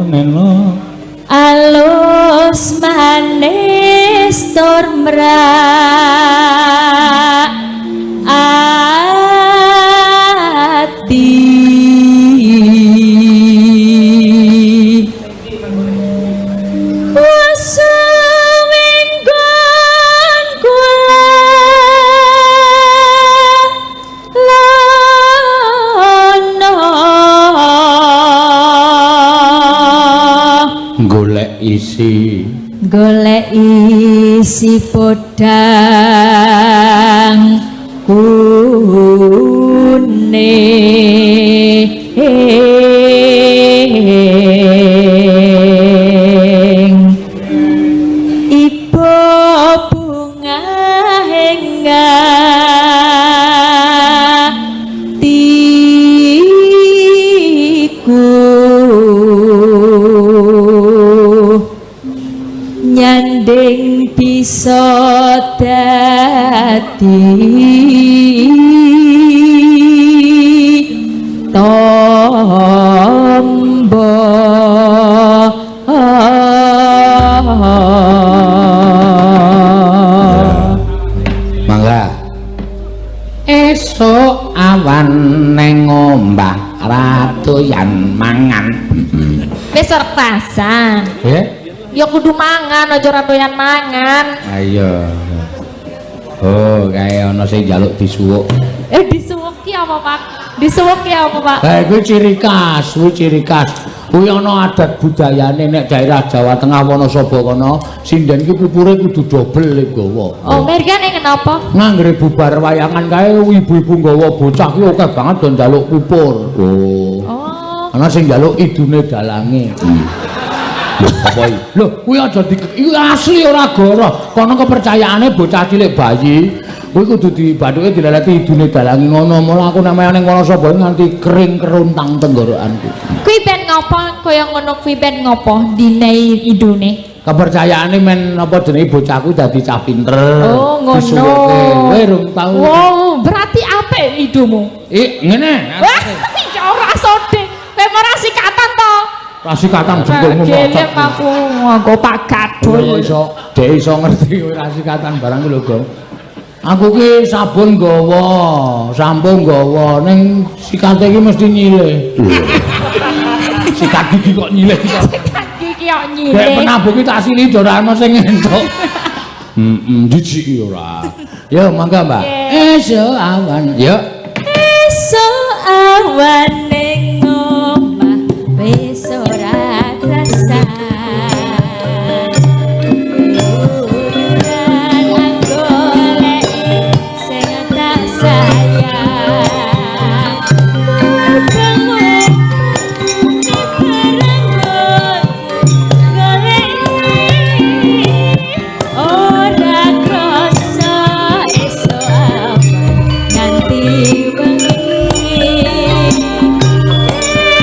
Speaker 4: neno alus maneh
Speaker 3: samrak ati wasuminggon kula golek isi podang kuning ibu bunga hingga nyanding bisa dadi tombo
Speaker 1: mangga esok awan neng ombak ratuyan mangan
Speaker 3: wis rasa ya kudu mangan aja ratoyan mangan
Speaker 1: ayo oh kayak ana sing njaluk disuwuk
Speaker 3: disuwuk ki apa Pak disuwuk ki apa Pak
Speaker 1: kuwi ciri khas kuwi ana adat budayane nek daerah Jawa Tengah Wonosobo kono sinden ki pupure kudu dobel gawa
Speaker 3: oh mergane kenapa
Speaker 1: nganggere bubar wayangan kae ibu-ibu nggawa bocah ki akeh banget do njaluk pupur oh ana sing njaluk idune dalange apa iki? Lho, kuwi aja iki asli ora goroh. Kono kepercayaane bocah cilik bayi, kuwi kudu dibathuke dileleti idune dalangi ngono. Mula aku namanya ning Wonosobo nganti kering keruntang tenggorokanku.
Speaker 3: Kuwi ben ngopo kaya ngono kuwi ben ngopo dinehi idune?
Speaker 1: Kepercayaane men apa jenenge bocahku dadi cah pinter.
Speaker 3: Oh, ngono.
Speaker 1: Kowe rung tau.
Speaker 3: Wow, berarti apik idumu.
Speaker 1: Ngene.
Speaker 3: Wah, ya ora sode. Kowe ora sikatan to?
Speaker 1: Rasikatan jempolmu
Speaker 3: mocot. Aku nggo Pak Gadul.
Speaker 1: Dek iso ngerti kowe rasikatan barang lho, Gong. Aku ki sabun nggawa, sampo nggawa ning sikate iki mesti nyilih. Sikat gigi kok nyilih iki.
Speaker 3: Sikat gigi kok nyilih.
Speaker 1: Dek penabuh ki tak sili ora ana sing entuk. Jijik ora. Ya mangga, Mbak. Esuk awan. Ya.
Speaker 3: Esuk awan ning omah wis ora krasa.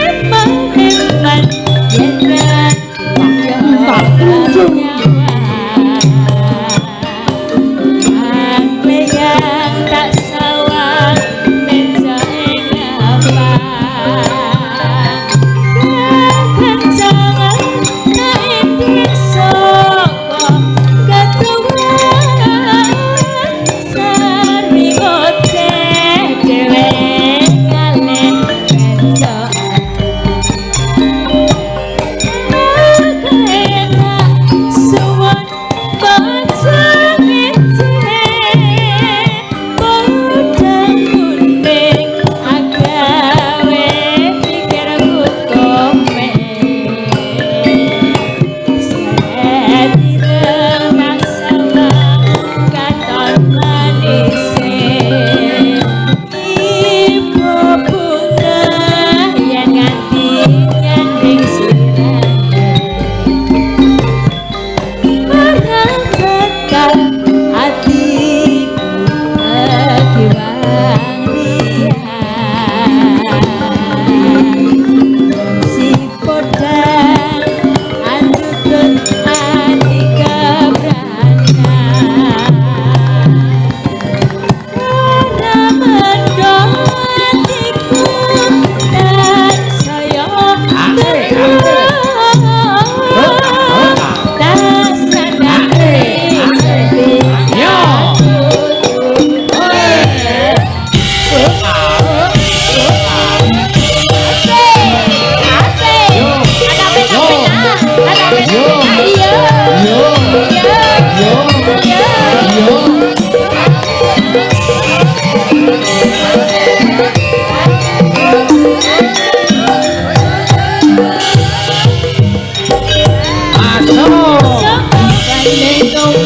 Speaker 3: Emang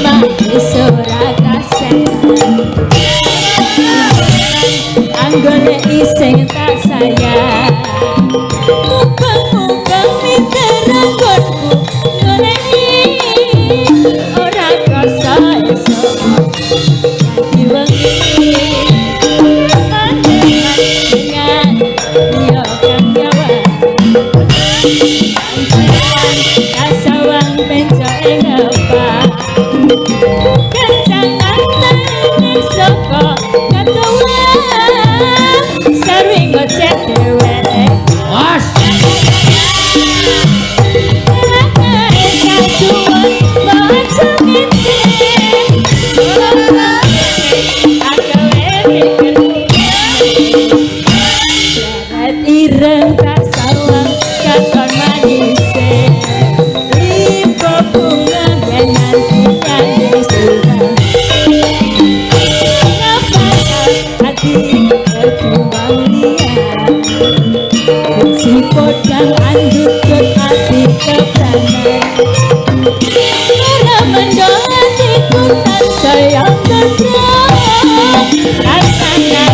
Speaker 3: manis ora kasih anggone iseng tak sayang muka-muka miterang gonku ngoneni ora krasa esok ganti wengi dengan dia kang gawa kasawang penco engapa kencangan nang soko katuwa sarwi ngocek dewek
Speaker 1: Mas
Speaker 3: ireng tak sawang katon manise lipo bunga dengan nyanyi sudah ngapa hati berkembang liat si podang anduk ke hati kepranan ora mendolati kutan sayang kedrah rasakan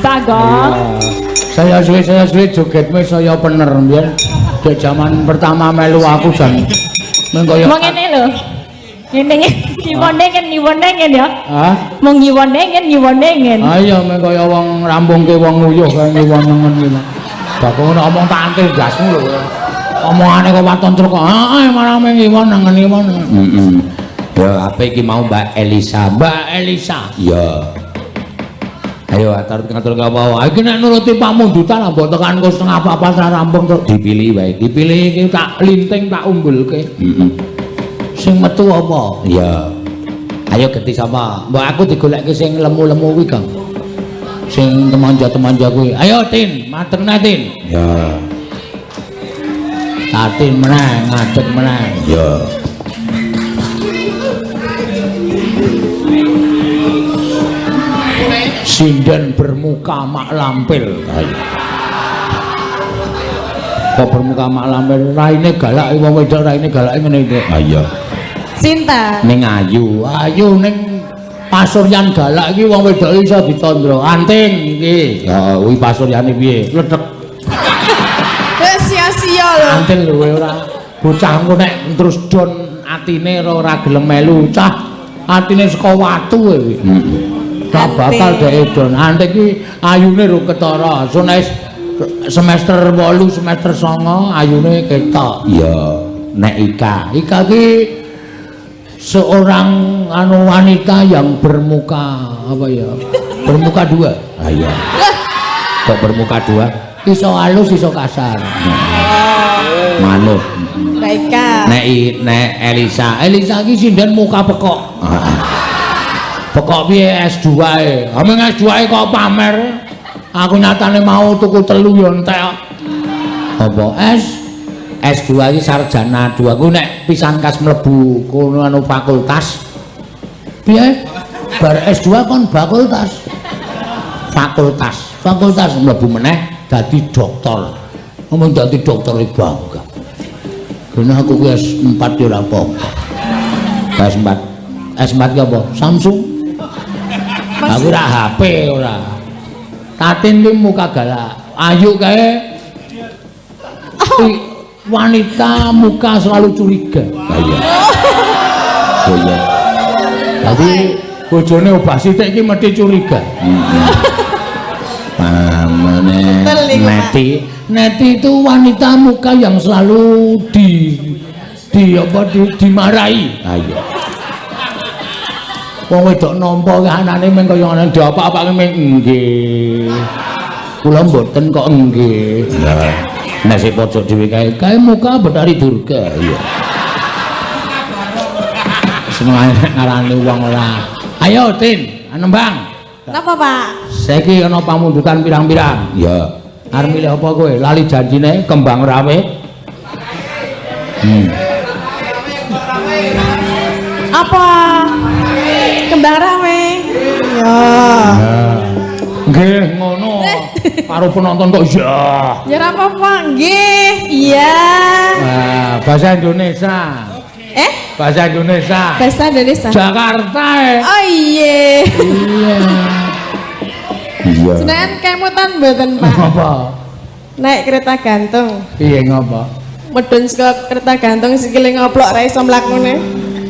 Speaker 3: Bagong.
Speaker 1: Saya suwe jogetmu saya bener mbiyen. Dek zaman pertama melu aku jan mengko
Speaker 3: Mong ngene lho. Ngene niwone ngen ya.
Speaker 1: Hah?
Speaker 3: Mong nyiwone ngen.
Speaker 1: Ah iya mengko ya wong rampungke wong nguyuh kaya ngiwon-ngen iki. Bakung ngomong tak antil gasmu lho. Omongane kok waton truk kok. Heeh malah ngiwon ngen. Heeh. Ya apa iki mau Mbak Elisa? Mbak Elisa. Iya. Ayo atur apa wae iki nek nuruti pamundutan mbok tekan kok setengah papat ra rampung kok dipilih wae. Dipilih iki tak linting tak umbulke. Heeh. Sing metu apa? Ya. Ayo ganti sapa? Mbok aku digoleki sing lemu-lemu kuwi, Kang. Sing temanja-temanja kuwi. Ayo Tin, mateng Tin. Ya. Tatin menang, ngadeg menang. Ya. Sinden bermuka mak lampir. Kok bermuka mak lampir? Raine galak wong wedok raine galak ngene iki. Ha iya.
Speaker 4: Sinta.
Speaker 1: Ning ayu ning pasuryan galak iki wong wedok iso ditandra. Anting iki. Heeh, kuwi pasuryane piye? Ledek.
Speaker 4: Wis sia-sia lho.
Speaker 1: Anting lho ora bocahku nek terus don atine ora gelem melu, cah atine saka watu kuwi. Heeh. Tak bakal dhek don. Antek iki ayune ro ketara. Semester 8, semester 9 ayune ketok. Iya, nek Ika ki seorang wanita yang bermuka apa ya? Bermuka dua. Ah iya. Kok bermuka dua? Iso halus, iso kasar. Manut.
Speaker 4: Baika.
Speaker 1: Nek Elisa ki sinden muka pekok. Pokok piye S2 e. Ameng S2 e kok pamer. Aku nyatane mau tuku 3 yo entek. Apa S2 iki sarjana 2. Ku nek pisan kas mlebu kono anu fakultas. Piye? Bar S2 kon fakultas. Fakultas mlebu meneh dadi dokter. Ngomong dadi dokter iki bangga. Kene aku ki S4 yo ora apa-apa. S4 ki apa? Samsung. Aku ora HP ora. Tatin ki muka galak. Ayu kae. Wanita muka selalu curiga. Iya. Oh iya. Jadi bojone obah sithik iki mesti curiga. Pamane Neti itu wanita muka yang selalu dimarahi. Ayo. Wong wedok nampa anane meng kaya ngene diapa-apake meng nggih. Kula mboten kok nggih. Lah, nek sing pojok dhewe kae muka Betari Durga. Iya. Semua ngarani wong ora. Ayo Tin, nembang.
Speaker 4: Napa, Pak?
Speaker 1: Saiki ana pamundutan pirang-pirang. Iya. Arep milih apa kowe? Lali janjine kembang rawe.
Speaker 4: Apa? Kembang rame. Ya.
Speaker 1: Nggih ngono. Karo penonton kok ya.
Speaker 4: Ya ora apa-apa, nggih. Iya.
Speaker 1: Nah, bahasa Indonesia. Bahasa Indonesia.
Speaker 4: Bahasa Indonesia.
Speaker 1: Jakarta.
Speaker 4: Oh iya.
Speaker 1: Iya. Iya.
Speaker 4: Jenengan kemutan mboten, Pak?
Speaker 1: Apa?
Speaker 4: Naik kereta gantung.
Speaker 1: Piye ngopo?
Speaker 4: Medun saka kereta gantung sikile ngoplok ra iso mlakune.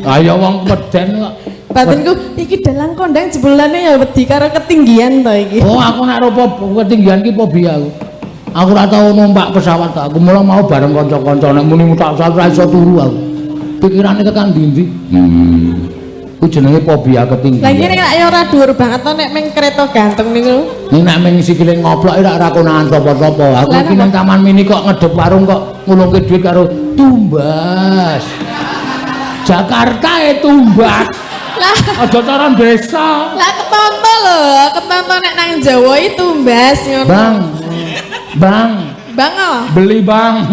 Speaker 1: Ayo wong weden kok.
Speaker 4: Batinku iki dalang kondang jebulane ya wedi karo ketinggian to iki.
Speaker 1: Oh, aku nek ropo ketinggian ki fobia aku. Aku ora tau numpak pesawat aku mula mau bareng kanca-kanca nek muni mutak ora iso turu aku. Pikirane tekan ndi-ndi. Ku jenenge fobia ketinggian.
Speaker 4: Lah iki nek ya ora dhuwur banget to nek meng kereta gantung niku.
Speaker 1: Nek nek meng sikile ngoplok ora konangan sapa-sapa. Aku iki nang Taman Mini kok ngedep warung kok ngulungke dhuwit karo tumbas. Jakarta tumbas.
Speaker 4: Lah
Speaker 1: aja cara desa.
Speaker 4: Lah ketonto lho, ketonto nek nang Jawa itu mbas ngono.
Speaker 1: Bang.
Speaker 4: Bang apa?
Speaker 1: Beli bang.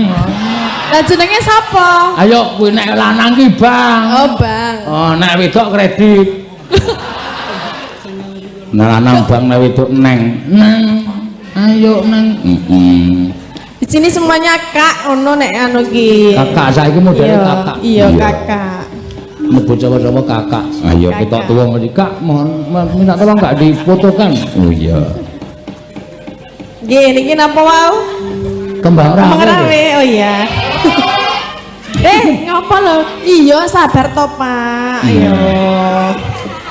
Speaker 4: Lah jenenge sapa?
Speaker 1: Ayo kuwi nek lanang ki bang.
Speaker 4: Oh bang.
Speaker 1: Oh nek wedok kredit. Nek lanang bang nek wedok neng. Ayo neng.
Speaker 4: Di sini semuanya kak ono nek anu ki.
Speaker 1: Kakak saiki modele kakak.
Speaker 4: Iya kakak.
Speaker 1: Nyebut sama-sama kakak. Ayo kita tua ngerti kak, mohon minta tolong gak difotokan. Oh iya.
Speaker 4: Nggih niki napa wau?
Speaker 1: Kembang
Speaker 4: rawe. Oh iya. Ngapa lho? Iya sabar to, Pak. Ayo.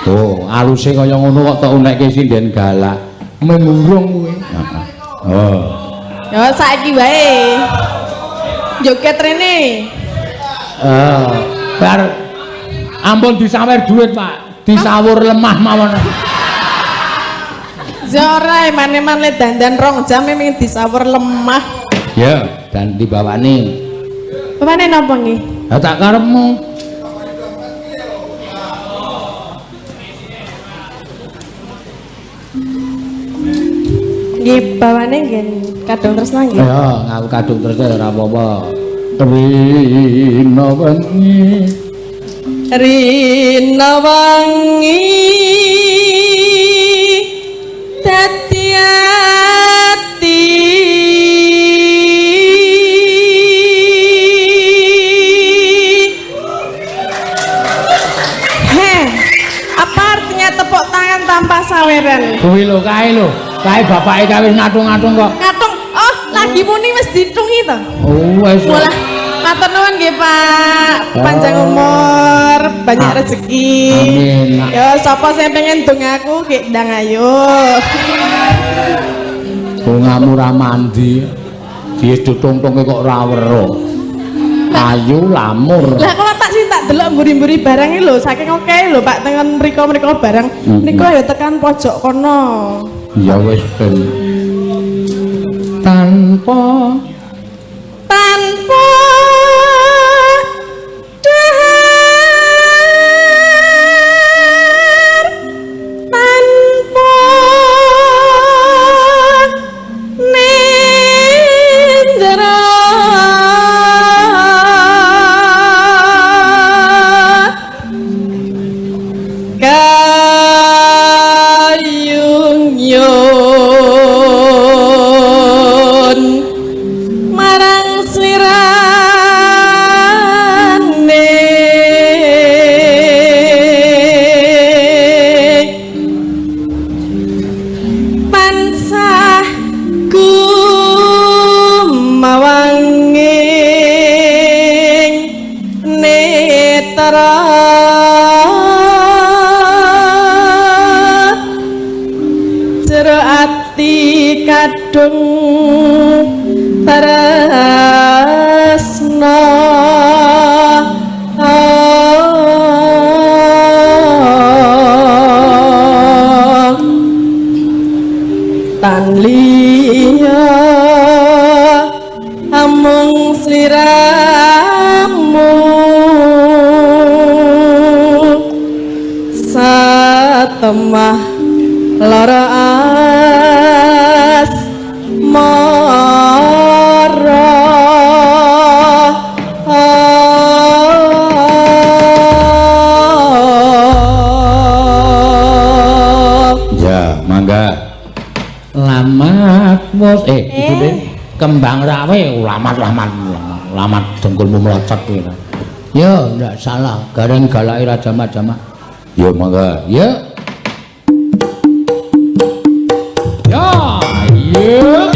Speaker 1: Tuh, aluse kaya ngono kok tok unekke sinden galak. Mengurung kuwi. Oh.
Speaker 4: Ya saiki wae. Joget rene.
Speaker 1: Bar ampun disawer duit, Pak. Disawur lemah mawon.
Speaker 4: Zora eman-eman le dandan 2 jam memang disawur lemah.
Speaker 1: Ya, dan dibawani.
Speaker 4: Bapakne napa nggih?
Speaker 1: Ha tak karepmu.
Speaker 4: Nggih, bawane nggih kadung tresna nggih.
Speaker 1: Ya, ngaku kadung tresna ora apa-apa. Rina wengi.
Speaker 4: Rina wengi dadi ati. Apa artinya tepuk tangan tanpa saweran?
Speaker 1: Kuwi lho kae lho. Kae bapake kae wis ngatung-ngatung kok.
Speaker 4: Ngatung. Oh, lagi muni wis ditungi to.
Speaker 1: Oh, wis.
Speaker 4: Mulah matur nuwun nggih, Pak. Panjang umur, banyak rezeki.
Speaker 1: Amin.
Speaker 4: Yo, sapa sing pengen dongaku nggih ndang ayo.
Speaker 1: Bungamu ra mandi. Dies ditungtunge kok ora weruh. Ayu lamur.
Speaker 4: Lah kalau tak sih tak delok mburi-mburi barang iki lho, saking oke lho Pak tengen mriko-mriko barang. Niku ya tekan pojok kono.
Speaker 1: Ya wis ben. Tanpa
Speaker 4: dahar, tanpa nendra. Kayung yun marang slirane pansah kumawanging netra jero ati kadung tresna tan liya amung sliramu satemah lara asmara
Speaker 1: bos. Ibune kembang rawe lamat dengkulmu melocot kuwi. Ya, ndak salah. Gareng galake Raja Majama. Ya mangga. Ya. Ya, ya.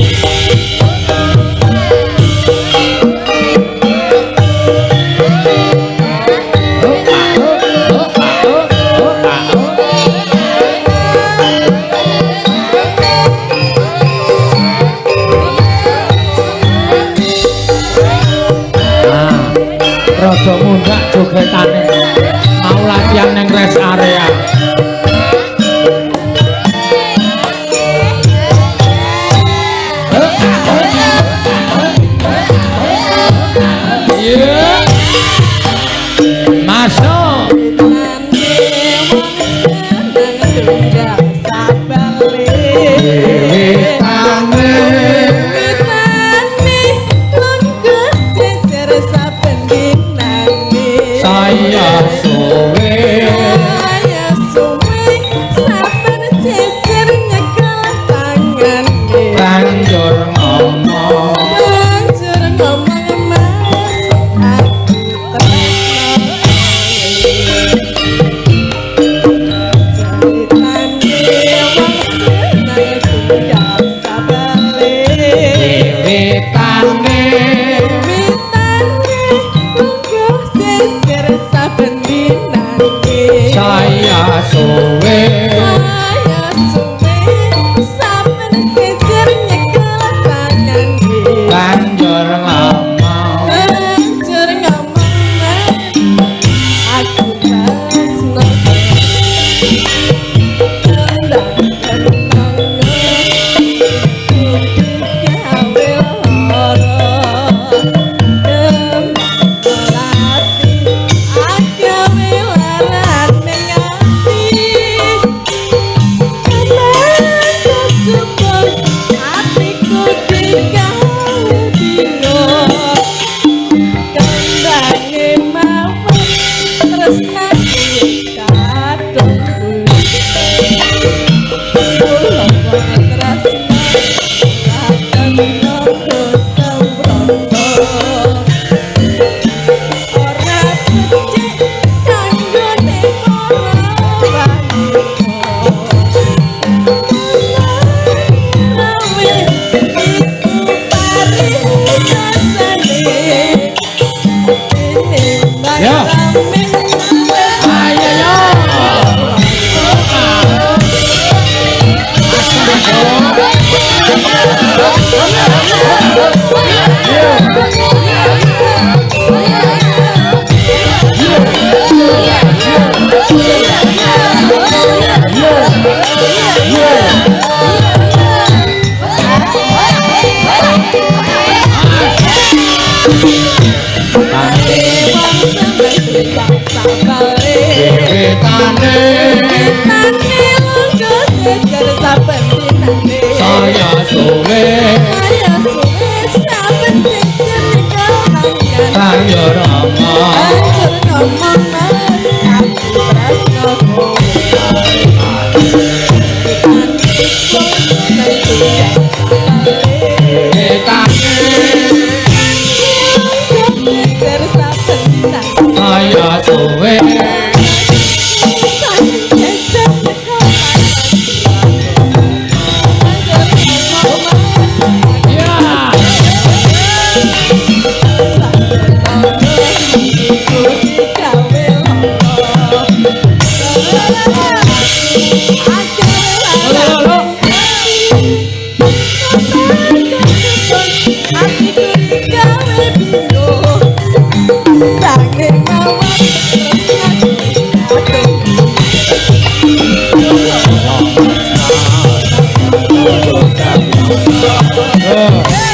Speaker 1: Raja mundak jogetane mau latihan neng rest area. Masuk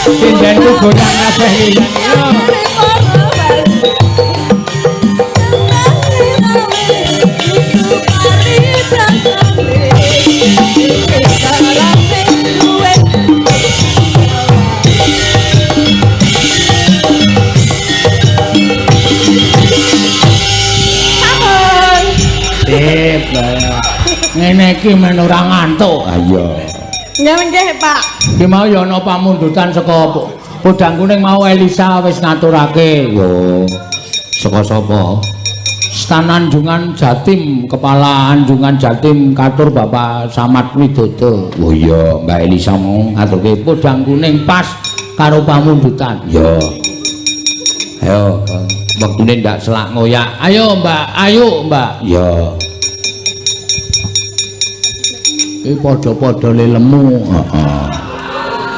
Speaker 1: Sindenku goyang kabeh iki. Sip, ngene iki men ora ngantuk. Ha iya.
Speaker 4: Nggih, Pak.
Speaker 1: Ki mau ya ana pamundutan saka Podang Kuning mau Elisa wis ngaturake. Yo. Saka sapa? Stan Anjungan Jatim, Kepala Anjungan Jatim katur Bapak Samad Widodo. Oh iya, Mbak Elisa mau ngaturke Podang Kuning pas karo pamundutan. Yo. Ayo, wektune ndak selak ngoyak. Ayo, Mbak. Ayo, Mbak. Yo. Iki padha-padha lelemu. Heeh.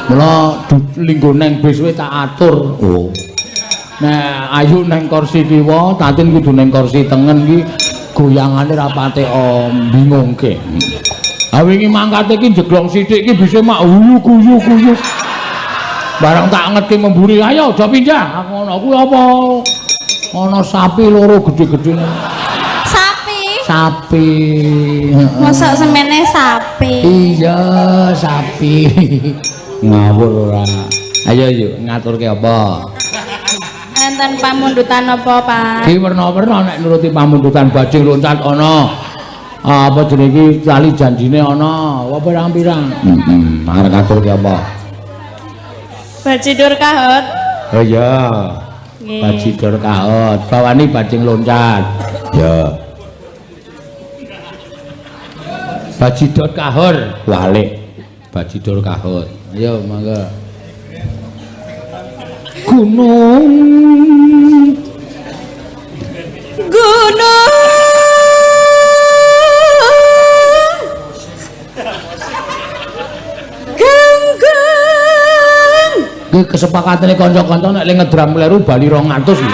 Speaker 1: Mula linggo neng bis wis tak atur. Oh. Nah, ayu neng kursi kiwa, tatin kudu neng kursi tengen iki goyangane ra pate bingungke. Ha wingi mangkate iki jeglong sithik iki bisa mak guyu-guyu. Barang tak ngerti memburi, ayo aja pindah. Ngono kuwi apa? Ana sapi loro gedhe-gedhe. Sapi.
Speaker 3: Mosok semene sapi.
Speaker 1: Iya, sapi. Ngawur ora. Ayo yuk ngaturke apa?
Speaker 3: Enten pamundutan apa, Pak?
Speaker 1: Ki werna-werna nek nuruti pamundutan bajing loncat ana. Apa jenenge iki tali janjine ana. Apa pirang-pirang? Arep ngaturke apa?
Speaker 3: Bajidur kahot.
Speaker 1: Oh iya. Bajidur kahot. Bawani bajing loncat. Ya. Bajidor kahor. Walik. Bajidor kahor. Ayo mangga. Gunung Ganggang. Ki kesepakatane kanca-kanca nek le ngedram kleru bali 200 lho.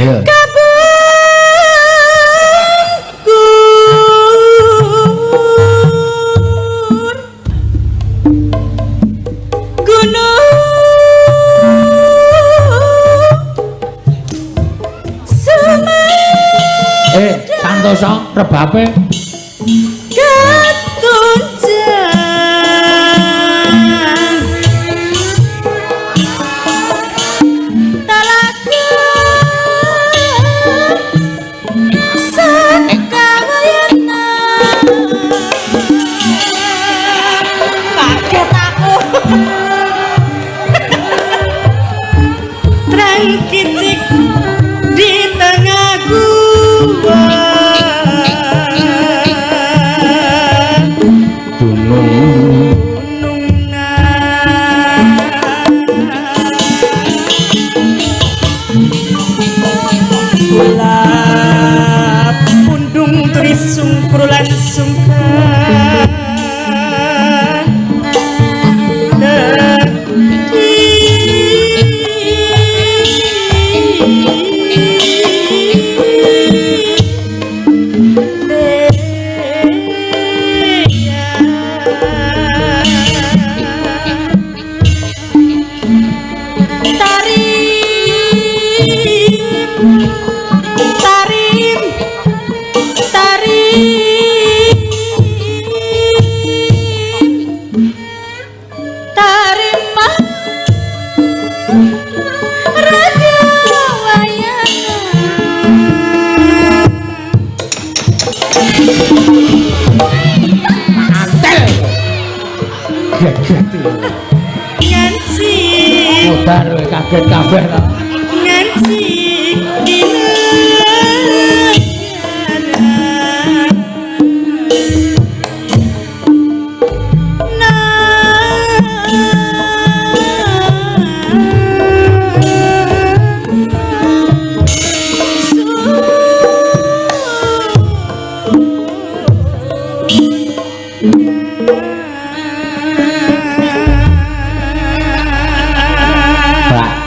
Speaker 1: Ayo. Santosa rebape
Speaker 3: Katunjang Talaga Sakawayana Kaget aku Terang kicik di tengah gua Sungkrulan sungkan kaget kabeh ta nganci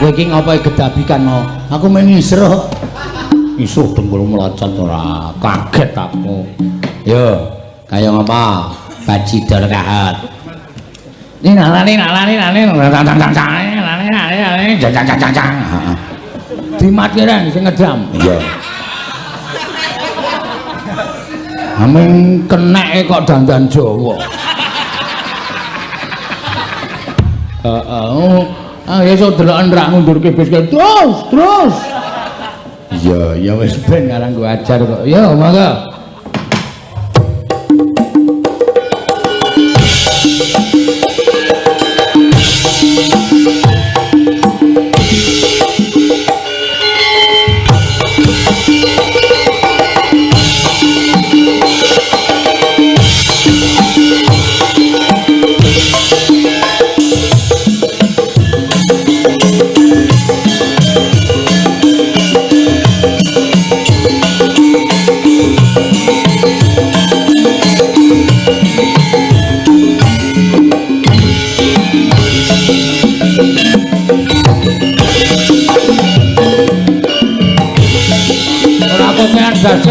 Speaker 3: kowe iki ngapa gedabikan mau? Aku men isro. Isuh dengkul melocot ora. Kaget aku. Yo, kaya ngapa? Bajidor kahot. Ini nalani. Jang. Dimatiran sing ngedam. Iya. Ameng kenek kok dandan Jawa. Ya iso deloken rak ngundurke bis terus.
Speaker 1: Iya, ya wis ben ngarang ku ajar kok. Ya, monggo.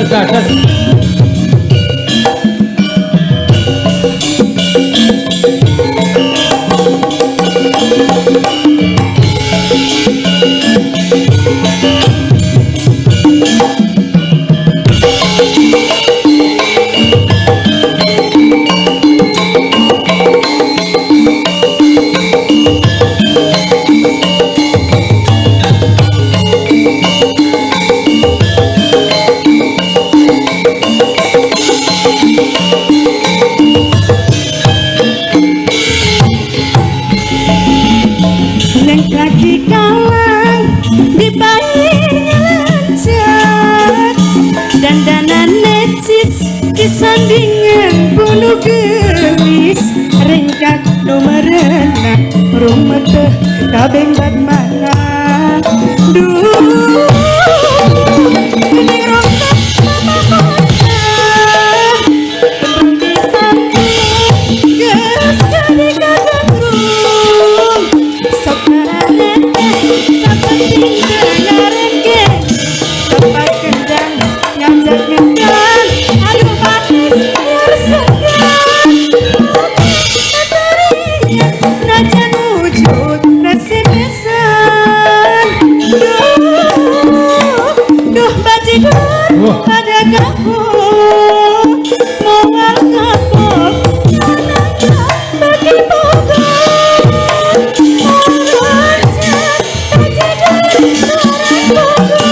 Speaker 1: Gaset.
Speaker 6: Sandingan penuh gelis ringkak nomor enak rumah teh kabeng bak mana duh ini rosak sama kota perlu dipanggil gas kali kaganggung sok karanet sapeting dengaran ke tempat kendang ngajak ngendang aduh najan wujud resi-resan duh bajigur pada kamu mau ngapok anaknya bagi pokok mau wajah bajigur orang pokok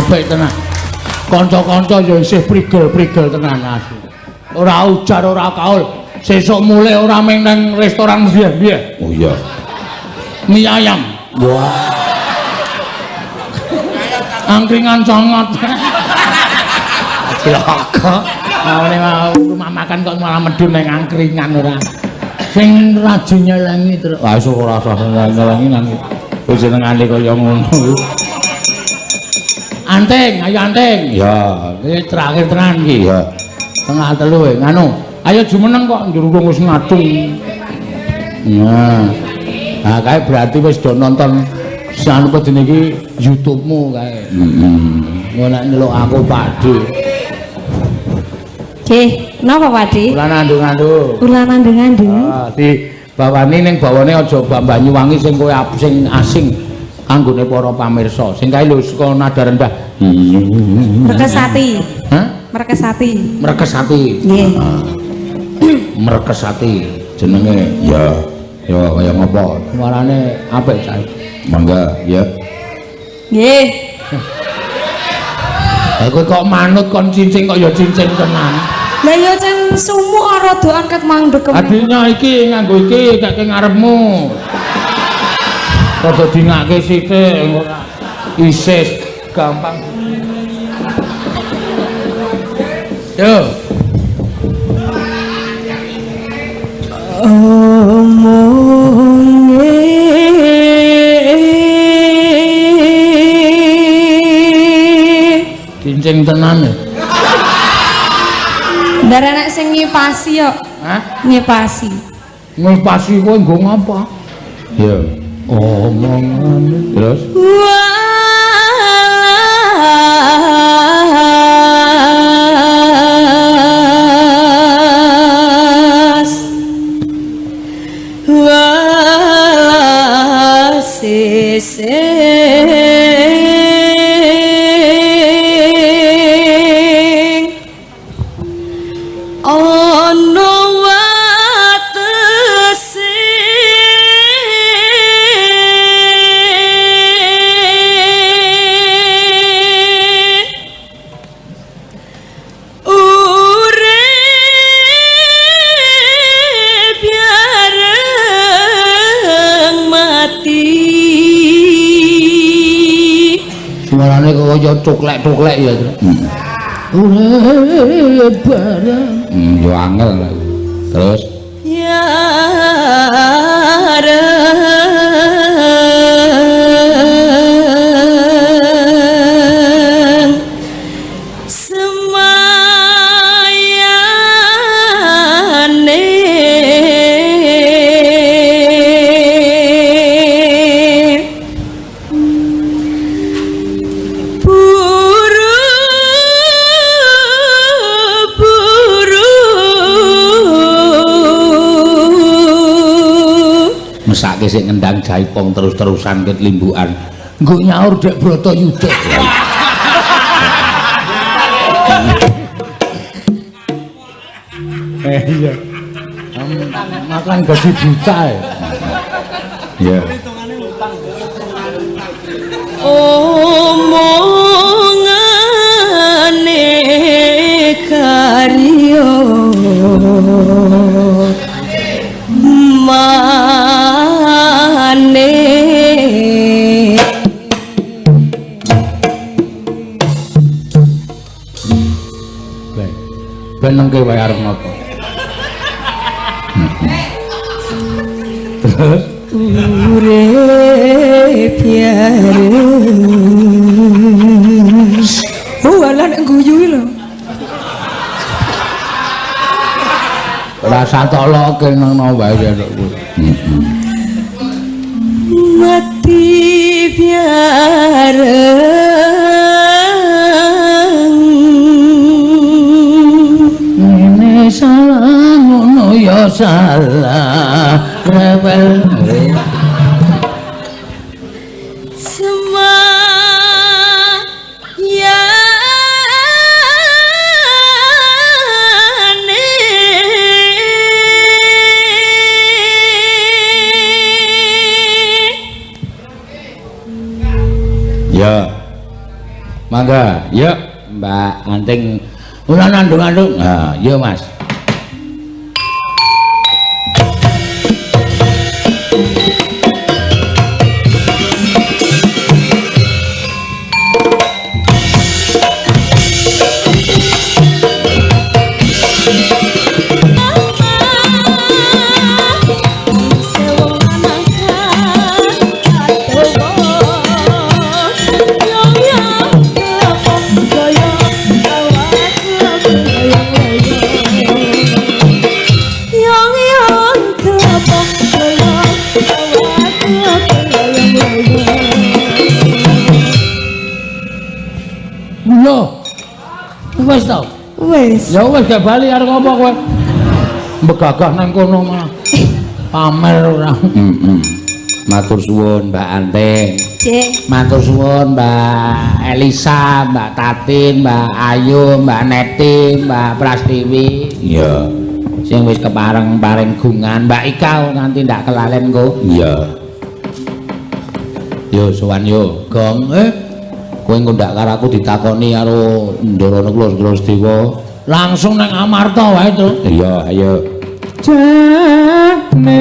Speaker 1: apik tenan. Kanca-kanca ya isih prigel-prigel tenan asli. Ora ujar ora kaul. Sesuk mulai ora meng nang restoran piye? Oh iya. Mie ayam. Wah. Angkringan sangat. Bloko. Ngene mau rumah makan kok malah medun nang angkringan ora. Sing raju nyelengi terus. Ah ora usah nyelengi nang jenengane kaya ngono. Anting, ayo anting. Ya, iki terakhir tenan iki ya. Tengah telu nganu. Ayo jumeneng kok njurung wis ngadung. Nah. Nah, kae berarti wis do nonton sanu pedene iki YouTube-mu kae. Ngono nek nyeluk aku Pakde.
Speaker 6: Nggih, napa Pakde?
Speaker 1: Kula nandung-nandung.
Speaker 6: Kula nandung-nandung.
Speaker 1: Ah, di bawani ning bawane aja Banyuwangi sing kowe sing asing anggone para pamirsa. Sing kae lho saka nada rendah.
Speaker 6: Merkesati.
Speaker 1: Hah?
Speaker 6: Merkesati.
Speaker 1: Merkesati.
Speaker 6: Nggih.
Speaker 1: Merkesati jenenge ya kaya ngopo? Suarane apik cae. Mangga ya.
Speaker 6: Nggih.
Speaker 1: Kowe kok manut kon cincin kok ya cincin tenan.
Speaker 6: Lah ya cen sumuk rada angkat mandek.
Speaker 1: Adiknya iki nganggo iki kek ngarepmu. Rada dingake sithik ora isis gampang. Yo. Cincin tenan.
Speaker 6: Ndar anak sing ngipasi yo.
Speaker 1: Hah?
Speaker 6: Ngipasi.
Speaker 1: Ngipasi kowe nggo ngapa? Ya. Omongan terus.
Speaker 6: Walas sing ono watese urip bareng mati.
Speaker 1: Suarane kok kaya cuklek-cuklek ya. Urip bareng. Yo angel. Terus
Speaker 6: yareng semayane
Speaker 1: mesake sik ngendang jaipong terus-terusan ket limbukan. Nggo nyaur dek Bratayuda. Iya. Makan gaji buta ya. Iya.
Speaker 6: omongane karyo mane
Speaker 1: Ben nengke wae arep ngopo? Terus
Speaker 6: urip yareng alah nek guyu lho
Speaker 1: rasa toloke nang wae ya kowe.
Speaker 6: mati bareng
Speaker 1: Ini salah ngono ya salah rewel. Ya. Mangga, yuk Mbak Anting ora nandung-nandung. Nah, iya Mas. Wis to.
Speaker 4: Wis.
Speaker 1: Ya wis gak bali arep apa kowe? Begagah nang kono malah. Pamer ora. Matur suwun Mbak Anting.
Speaker 3: Cek.
Speaker 1: Matur suwun Mbak Elisa, Mbak Tatin, Mbak Ayu, Mbak Neti, Mbak Prastiwi. Iya. Sing wis kepareng-pareng gungan, Mbak Ika nganti ndak kelalen kok. Iya. Yo sowan yo, Gong. Kowe ngundak karo aku ditakoni karo Ndorono Kluwes-Kluwes langsung nang Amarta wae to. Iya, ayo. Janeng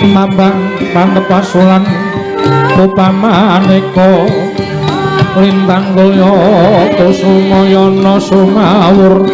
Speaker 1: mambang pantepasulan upamaneka lintang kulya kusumayana sumawur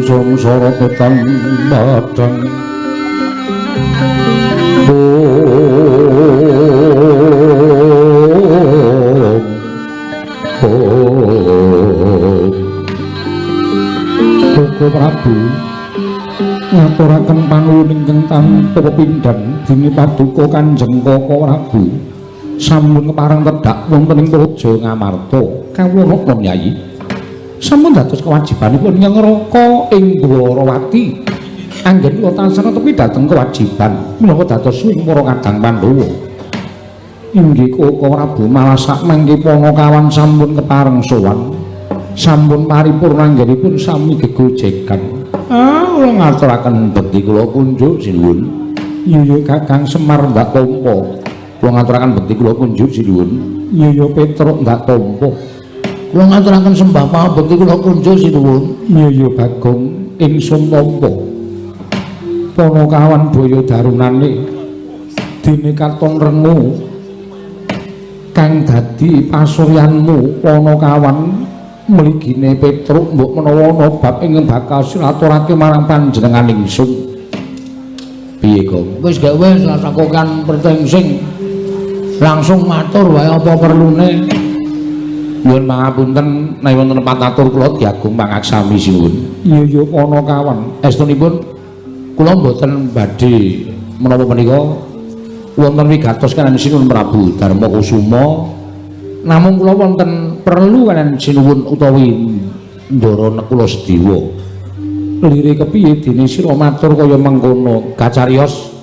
Speaker 1: Samsara petang badang Koko Prabu ngaturaken panuwun ingkang tanpa pepindhan dene paduka Kanjeng Koko Prabu sampun kepareng tedhak wonten ing Praja Ngamarta kawula napa Nyai sampun dados kewajibanipun ingkang ngraka ing Dwarawati anggen kula tansah tepi dhateng kewajiban menawa dados swing para kadang Pandhawa Inggih Koko Prabu Malasak mangke Panakawan sampun kepareng sowan. Sampun paripurna anggenipun sami gegojekan. Kula ngaturaken bekti kula kunjuk sinuwun. Iya Kakang Semar ndak tampa. Kula ngaturaken bekti kula kunjuk sinuwun. Iya Petruk ndak tampa. Kula ngaturaken sembah pangabekti kula kunjuk sinuwun. Iya Bagong ingsun tampa. Panakawan boyo darunane dene katon rengu kang dadi pasuryanmu Panakawan mligine Petruk mbok menawa ana bab ingkang bakal silaturahmi marang panjenengan ingsun. Piye Gong? Wis gak wis sakokan pertengsing langsung matur wae apa perlune. Nyuwun pangapunten nek wonten patatur kula diagung pangaksami sinuwun. Iya Panakawan. Estunipun kula mboten badhe menapa menika wonten wigatos kaliyan Sinuwun Prabu Darmakusuma. Namung kula wonten perlu kaliyan sinuwun utawi Ndara Nekula Sedewa. Lire kepiye dene sira matur kaya mengkono Kacarios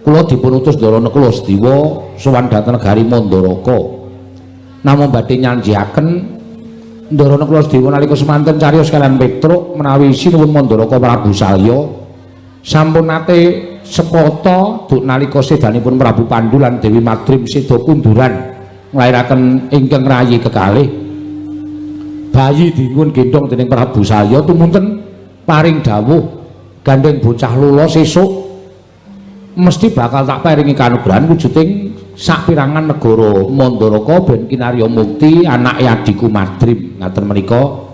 Speaker 1: kula dipun utus Ndara Nekula Sedewa sowan dhateng negari Mandaraka. Namung badhe nyanjiaken Ndara Nekula Sedewa nalika semanten cariyos kaliyan Petruk menawi sinuwun Mandaraka Prabu Salya sampun nate sepata duk nalika sedanipun Prabu Pandhu lan Dewi Madrim seda kunduran nglairaken ingkang rayi kekalih bayi dipun gendhong dening Prabu Salya tumunten paring dawuh gandeng bocah lula sesuk mesti bakal tak paringi kanugrahan wujuding sapirangan negara Mandaraka ben kinarya mukti anake adiku Madrim ngaten menika.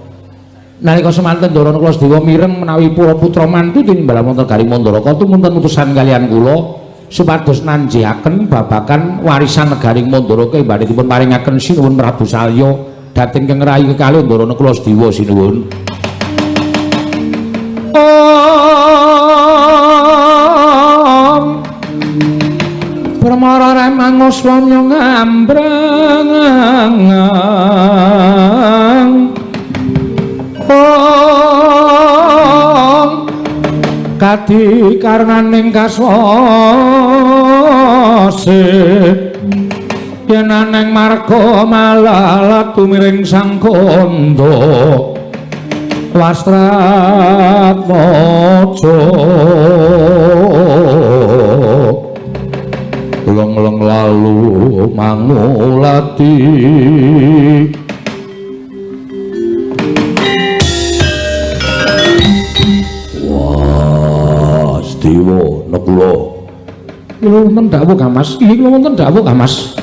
Speaker 1: Nalika semanten Ndara Nekula Sedewa mireng menawi para putra mantu tinimbal wonten negari Mandaraka tumunten utusan kaliyan kula supados nanjihaken babagan warisan negari Mandaraka badhe dipun paringaken sinuwun Prabu Salya dhateng keng rayi kekalih Ndara Nekula Sedewa sinuwun. Pramara remang swanya ngambrang kadi karnaning kaswase yen aneng marga malalat tumiring sang kandha wastrat mojo leng-leng lalu mangulati Dewa Nekula. Kula wonten dawuh Kamas. Inggih kula wonten dawuh Kamas.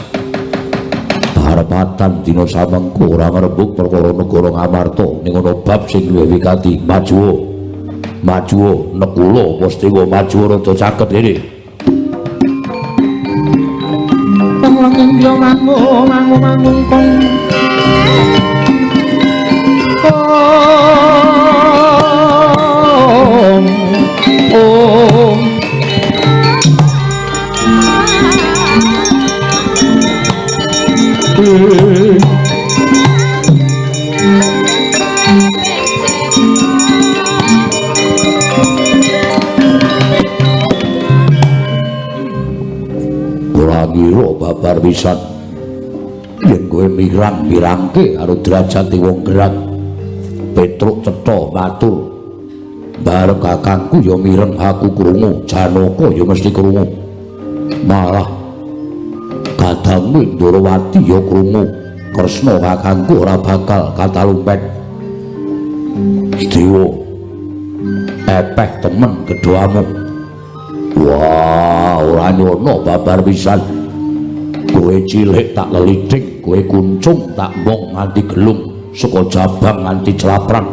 Speaker 1: Harapatan dina samengko ora ngrembug perkara negara Ngamarta ning ana bab sing luwih wigati. Maju Nekula Wastewa maju rada caket dene. Panglang yo mangu kong. Kira babar pisan yen kowe mirang-mirangke karo derajate wong gerak. Petruk cetha matur bareng kakangku ya mireng aku krungu, Janaka ya mesti krungu, malah kadangmu Ndarawati ya krungu. Kresna kakangku ora bakal katalumpet. Sedewa epeh temen kedhoamu. Wah, ora nyono babar pisan. Kowe cilik tak lelitik, kowe kuncung tak mbok nganti gelung, saka jabang nganti celaprang.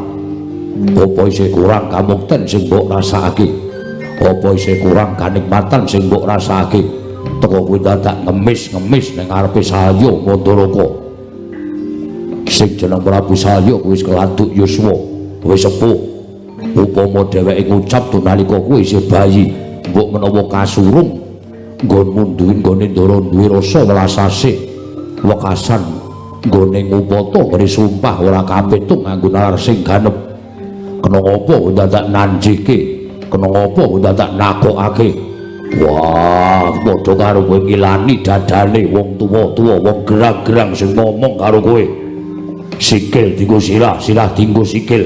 Speaker 1: Apa isih kurang kamukten sing mbok rasakake? Apa isih kurang kanikmatan sing mbok rasakake? Teko kowe dadak ngemis-ngemis ning ngarepe Salya Mandaraka. Sing jeneng Prabu Salya kuwi wis keladuk yuswa, wis sepuh. Upama dheweke ngucap nalika kowe isih bayi, mbok menawa kasurung nggonmu duwe nggone Ndara duwe rasa welas asih wekasan nggone ngupata ngene sumpah ora kapitung nganggo nalar sing ganep. Kena apa dadak nanjike, kena apa dadak nakokake. Wah, padha karo kowe ngilani dadane wong tuwa-tuwa, wong gerang-gerang sing ngomong karo kowe. Sikil dienggo sirah, sirah dienggo sikil.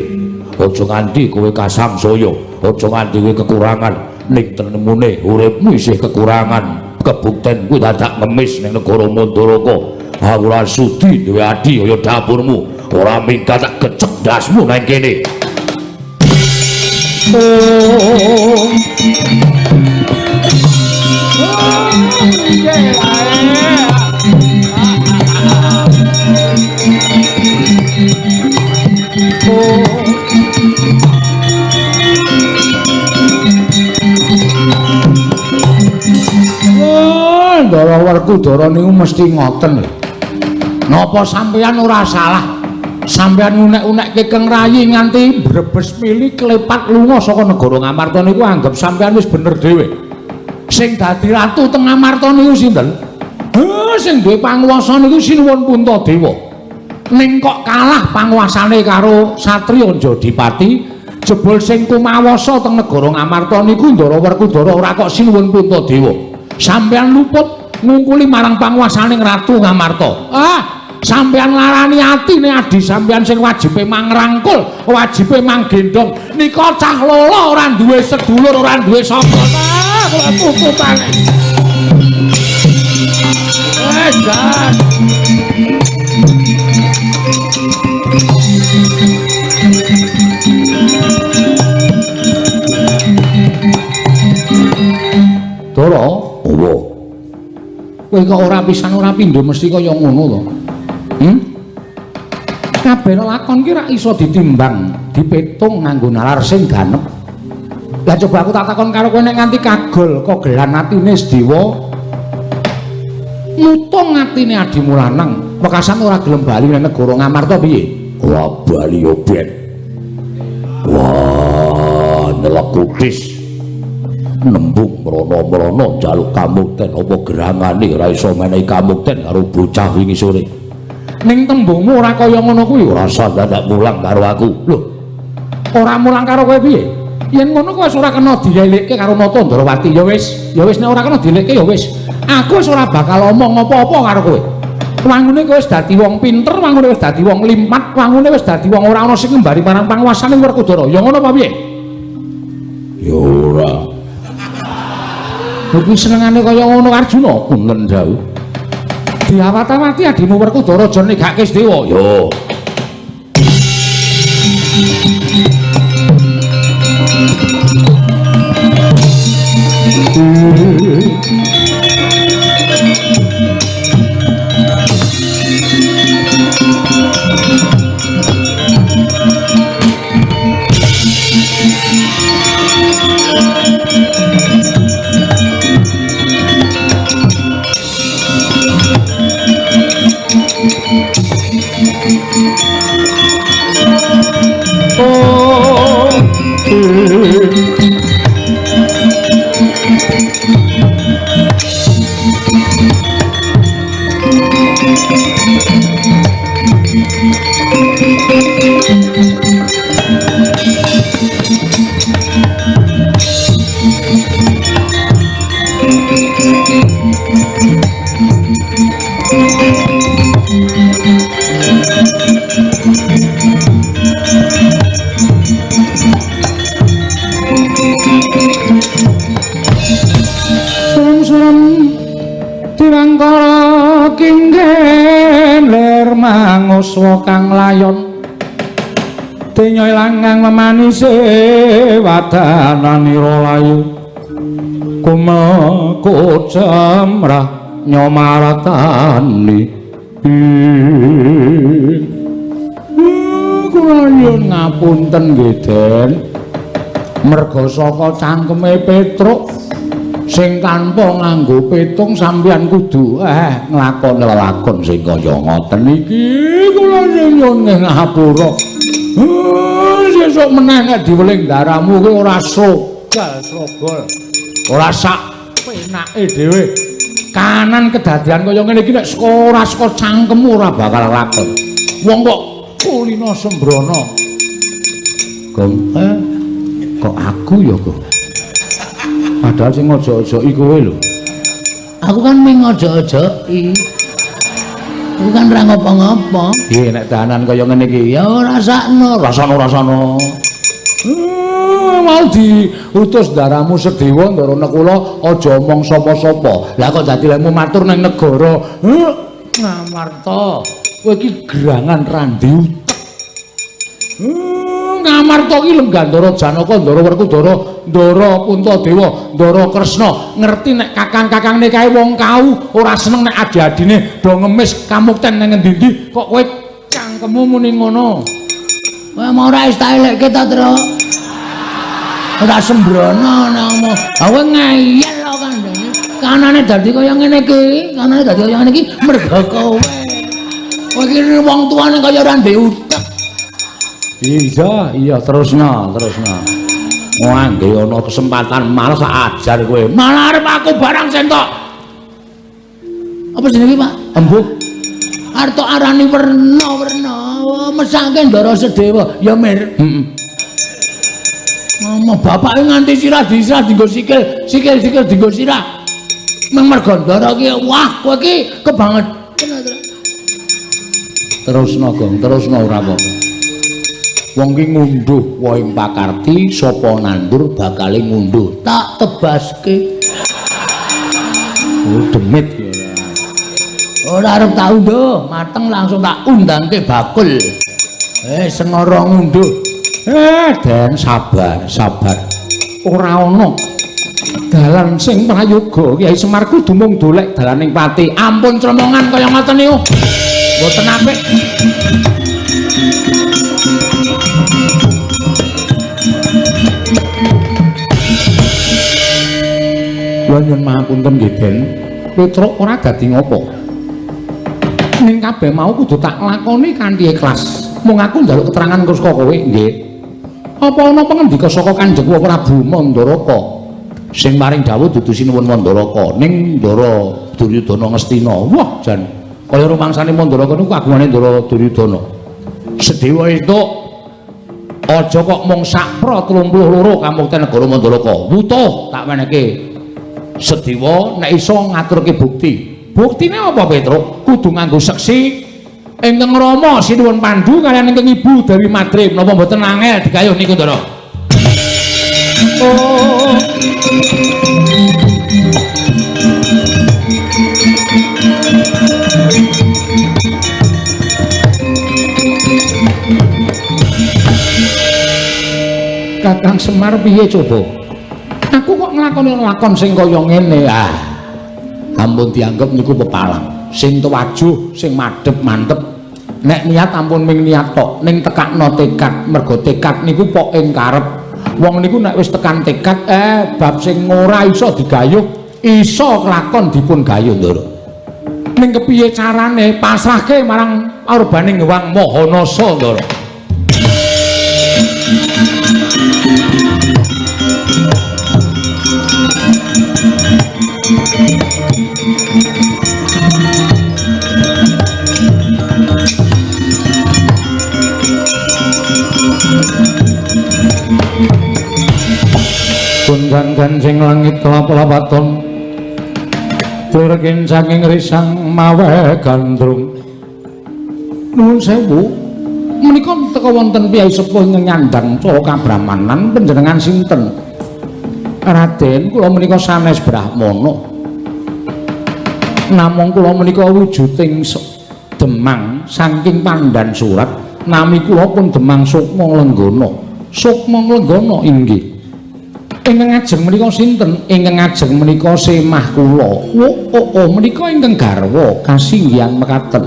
Speaker 1: Aja nganti kowe kasamsaya, aja nganti kowe kekurangan. Ning tenemune uripmu isih kekurangan. Kebukten kuwi dadak ngemis ning negara Mandalaka. Aku ora sudi duwe adi kaya dapurmu. Ora minggat tak gecek ndasmu nang kene.
Speaker 7: Ndara Werkudara niku mesti ngoten. Napa sampeyan ora salah? Sampeyan unek-unekke Keng Rayi nganti brebes mili klepat lunga saka negara Ngamarta niku anggap sampeyan wis bener dhewe. Sing dadi ratu teng Ngamarta niku sinten? Sing duwe panguwasa niku Sinuwun Puntadewa. Ning kok kalah panguwasane karo Satriya Jodipati, jebul sing kumawasa teng negara Ngamarta niku Ndara Werkudara ora kok Sinuwun Puntadewa. Sampeyan luput ngungkuli marang panguwasaning Ratu Ngamarta. Sampeyan larani atine adi sampeyan sing wajibe mangrangkul, wajibe manggendong. Nika cah lolo ora duwe sedulur, ora duwe sapa. Kula puputane. Jan. Dara, apa? Kowe kok ora pisan ora pindho mesti kaya ngono to. Kabeh lakon ki ra iso ditimbang, dipetung nganggo nalar sing ganep. Lah coba aku tak takon karo kowe nek nganti kagol kogelan atine Sedewa, mutung atine adimu lanang, wekasan ora gelem bali nang negara Ngamarta piye? Wah, bali yo ben. Wah, nelekutis. Nembung mrono-mrono njaluk kamukten apa gerangane ora iso menehi kamukten karo bocah wingi sore. Ning tembungmu ora kaya ngono kuwi, ora usah dadak mulang karo aku. Lho. Ora mulang karo kowe piye? Yen ngono kowe wis ora kena dilelekke karo Nata Ndrawati. Ya wis nek ora kena dilelekke ya wis. Aku wis ora bakal omong apa-apa karo kowe. Wangune kowe wis dadi wong pinter, wangune wis dadi wong limat, wangune wis dadi wong ora ana sing ngembari marang panguwasaning Werkudara. Ya ngono apa piye? Ya ora. Kuwi senengane kaya ngono Arjuna, punten jauh. Diawat-awati adimu Werkudara aja negake Sedewa. Yo. Manuswa kang layon denya langang memanise wadananira layu kumeko jamrah nyomaratani kula nyuwun ngapunten nggih Den merga saka cangkeme Petruk sing tanpa nganggo petung sampeyan kudu nglakoni lelakon sing kaya ngoten iki kula nyuwun ngapura. Sesuk meneh nek diweling daramu kuwi ora sogal-srogol. Ora sak penake dhewe. Kanan kedadian kaya ngene iki nek ora saka cangkemmu ora bakal lakon. Wong kok kulina sembrono. Kok aku ya kok.
Speaker 1: Padahal sing ojo-ojoki kowe lho.
Speaker 7: Aku kan ming ojo-ojoki. Aku kan ra ngopo-ngopo.
Speaker 1: Piye nek dahanan kaya ngene iki?
Speaker 7: Ya ora sakno,
Speaker 1: Rasana. Mau diutus daramu Sedewa ndara nekula aja omong sapa-sapa. Lah kok dadi lemu matur ning negara. Ngamarta, kowe iki gerangan randi utek. Ngamarta iki Lenggandara Janaka, Ndara Werkudara, Ndara Puntadewa, Ndara Kresna ngerti nek kakang-kakangne kae wong kau ora seneng nek adi-adine do ngemis kamukten ning endi-endi kok kowe cangkemmu muni ngono.
Speaker 7: kowe mau ora wis tak elekke ta, Tru? Ora sembrono nang kowe ngayal kok kandhane. Kanane dadi kaya ngene iki, mergo kowe. Kowe iki wong tuane kaya ora ndek utek.
Speaker 1: Iya, terusna. Ngangge ana kesempatan malah sak ajar kowe. Malah arep aku barang sentok.
Speaker 7: Apa jenenge, Pak?
Speaker 1: Embuh.
Speaker 7: Arep arani werna. Mesake Ndara Sedewa, ya mir.
Speaker 1: Heeh.
Speaker 7: Ngomong bapake nganti sirah dienggo sikil dienggo sirah. Meng mergo Ndara ki wah kowe ki kebangetan.
Speaker 1: Terusna, Gong, ora apa-apa. Wong ki ngunduh woing pakarti sapa nandur bakale ngunduh.
Speaker 7: Tak tebaske.
Speaker 1: Oh, demit ya.
Speaker 7: Ora arep tak unduh, mateng langsung tak undangke bakul. Senara ngunduh.
Speaker 1: Den sabar. Ora ana dalan sing prayoga Kyai Semar kudu mung dolek dalaning pati. Ampun cremongan kaya ngoten niku. Mboten apik. Kula nyuwun mahapunten nggih, Den. Petruk ora dadi ngopo. Ning kabeh mau kudu tak lakoni kanthi ikhlas. Mung aku njaluk keterangan saka kowe, nggih. Apa ana pangendika saka Kanjeng Prabu Mandaraka sing maring dawuh dudu sinuwun Mandaraka ning Ndara Duryudana Ngastina. Wah, jan kaya rumangsane Mandaraka niku kagungane Ndara Duryudana. Sedewa itu aja kok mung sakpra 32 kamukten negara Mandaraka. Wutuh tak meneke. Sedewa nek iso ngaturke bukti. Buktine apa, Petruk? Kudu nganggo seksi ingkang Rama Sinuwun Pandhu kaliyan ingkang Ibu Dewi Madrim. Napa mboten angel digayuh niku, Ndara? Oh. Kakang Semar piye coba? Aku kok nglakoni lakon sing kaya ngene. Ampun dianggep niku pepalang. Sing tuwajuh, sing madhep mantep. Nek niat ampun ming niat tok, ning tekakno tekad. Mergo tekad niku pok ing karep. Wong niku nek wis tekan tekad, bab sing ora iso digayuh, iso kelakon dipun gayuh, Ndara. Ning kepiye carane pasrahke marang Arbaning Hyang Mahanasa, Ndara. Kunjan ganjing langit kelap-lapaton Lirgin saking risang mawe gandrung. Nuwun sewu, menika teka wonten piyai sepuh ingkang nyandhang cara kabrahmanan panjenengan sinten? Raden, kula menika sanes Brahmana. Namung kula menika wujuding Demang saking Pandan Surat, nami kula pun Demang Sukma Lenggana. Sukma Lenggana inggih. Ingkang ajeng menika sinten? Ingkang ajeng menika semah kula. Oh, menika ingkang garwa kasinggihan mekaten.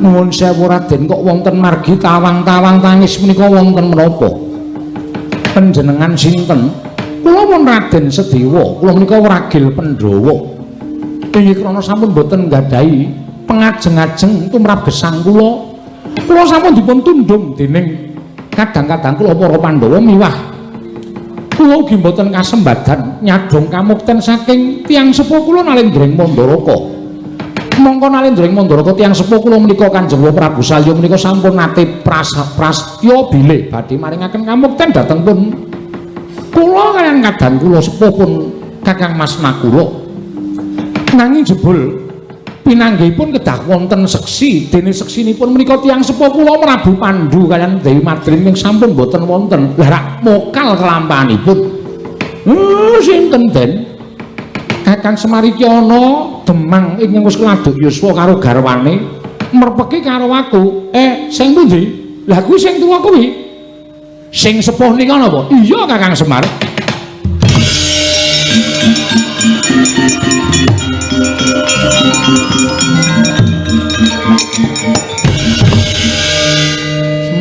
Speaker 1: Nuwun sewu Raden, kok wonten margi tawang-tawang tangis menika wonten menapa? Panjenengan sinten? Kula pun Raden Sedewa, kula menika Wragil Pandhawa. Inggih krana sampun boten nggadahi pengajeng-ajeng tumrap gesang kula. Kula sampun dipun tundhung dening kadang-kadang kula para Pandhawa miwah kula ugi mboten kasembadan nyadong kamukten saking tiyang sepuh kula Nalendring Mandaraka. Mongko Nalendring Mandaraka tiyang sepuh kula menika Kanjeng Prabu Salya menika sampun nate prastya bilih badhe maringaken kamukten dhateng pun
Speaker 7: kula kaliyan kadang kula sepuh pun Kakang Mas Nakula nanging jebul pinanggihipun kedah wonten seksi dene seksinipun menika tiyang sepuh kula Prabu Pandu kaliyan Dewi Madrin ing sampun boten wonten lha rak mokal kelampahanipun sinten den Kakang Semariki ana Demang ingkang wis keladuk yuswa karo garwane merpeki karo aku sing pundi lha kuwi sing tuwa kuwi sing sepuh nika napa iya Kakang Semar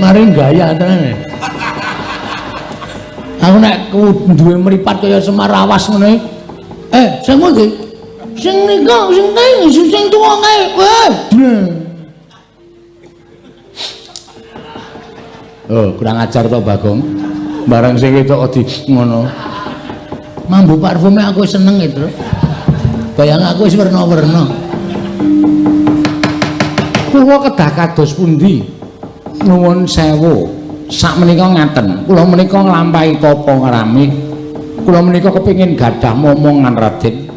Speaker 7: Semarin gaya tenan. Aku nek duwe mripat kaya Semar awas ngene. Sing pundi? Sing nika, sing kae, sing tuwa kae. Kurang ajar to Bagong. Barang sing ketok di ngono. Mambu parfume aku seneng itu. Bayang aku wis werna-werna. Kula kedah kados pundi? Nuwun sewu. Sakmenika ngaten, kula menika nglampahi tapa ngrami. Kula menika kepengin gadah momongan Raden.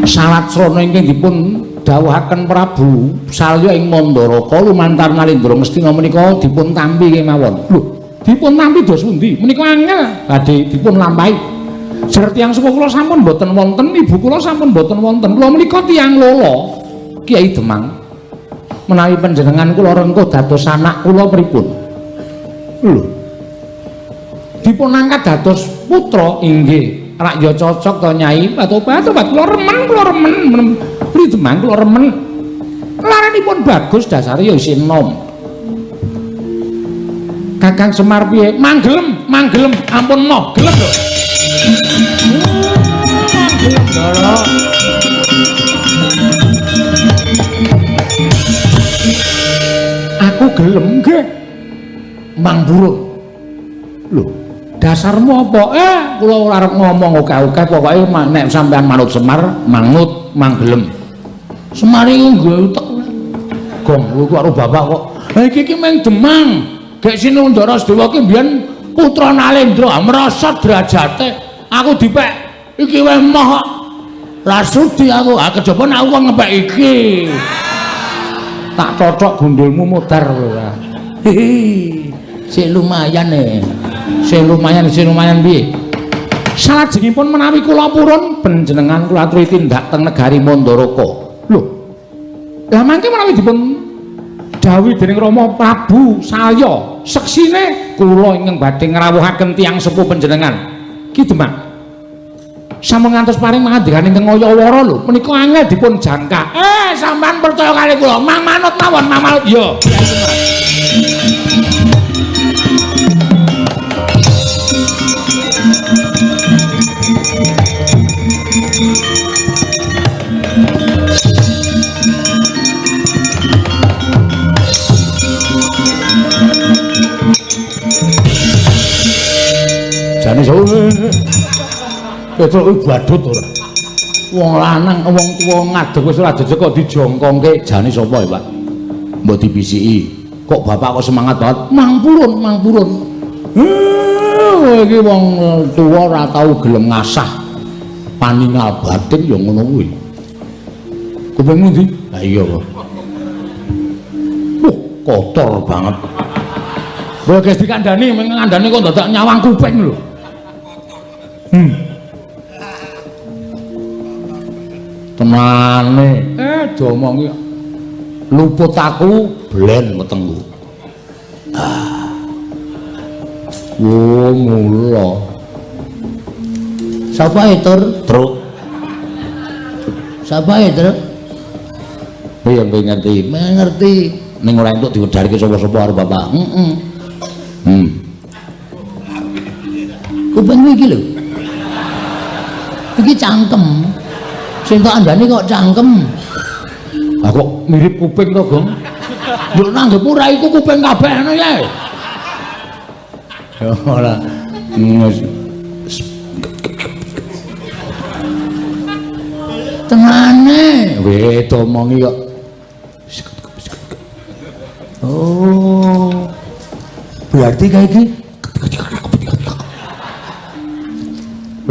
Speaker 7: Salat srana ingkang dipun dawuhaken Prabu Salya ing Mandaraka lumantar Nalendra Ngastina menika dipun tampi kemawon. Lho, dipun tampi dos pundi? Menika angel badhe dipun lampahi. Jer tiyang sepuh kula sampun boten wonten, ibu kula sampun boten wonten. Kula menika tiyang lolo Kiai Demang. Menawi panjenengan kula rengkuh dados anak kula pripun? Lho. Dipun angkat dados putra inggih. Rak ya cocok to Nyai. Batu-batu kula remen. Pri Demang kula remen. Larenipun bagus dasare ya isih enom. Kakang Semar piye? Manggelem, ampun moh, gelem lho. Aku gelem nggih. Mang Burun. Lho, dasarmu apa? Kula ora arep ngomong oke-oke, pokoke nek sampean manut Semar, manut manggelem. Semar iki nggawe utek. Gong, kuwi karo bapak kok. Iki meng Demang. Gek Sinundara Sedewa ki mbiyen putra Nalendra, merosot derajate. Aku dipek iki weh moh. Lah sudi aku, kejaba nek aku ngepek iki. Tak cocok gundulmu mudar lho. Sik lumayan Sik lumayan piye? Salajengipun menawi kula purun panjenengan kula aturi tindak teng negari Mandaraka. Lho. Lah mangke menawi dipun dawuh dening Rama Prabu Salya, seksine kula ingkang badhe ngrawuhaken tiyang sepuh panjenengan. Ki Demang. Sampun ngantos paring mangandikaning teng Ngayawara lho, menika angel dipun jangka. Sampean percaya kali kula, mang manut mawon, manut. Yo. Jane sono. Petruk kuwi badut ora. Wong lanang, wong tuwa ngadeg wis ora jejeg kok dijongkongke. Jane sapa ya, Pak? Mbok dibisiki. Kok bapak kok semangat banget? Mang Purun. Iki wong tuwa ora tau gelem ngasah paningal batin ya ngono kuwi. Kupingmu ndi? Lah iya kok. Kotor banget. Lho guys dikandani, ngandani kok dadak nyawang kuping lho. Tenane, diomongi luput aku blen wetengku. Mula. Sapa Tur? Truk. Sapa Tur? Piye ngerti? Ngerti. Ning ora entuk diwedarke sapa-sapa karo bapak. Kupingmu iki lho. Iki cangkem. Sing tak andani kok cangkem. Lah kok mirip kuping to, Gong? Yo nanggep ora iku kuping kabeh ngono ya. Ya ora. Tengane, weh domongi kok. Oh. Berarti kayak iki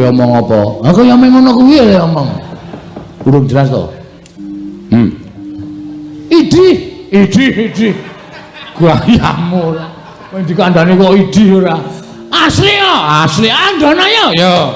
Speaker 1: omong apa? Aku ya meng ngono kuwi lho omong. Urung jelas to? Idi. Gayamu lah. Kowe dikandani kok idi ora. Asli ya, asli andana ya.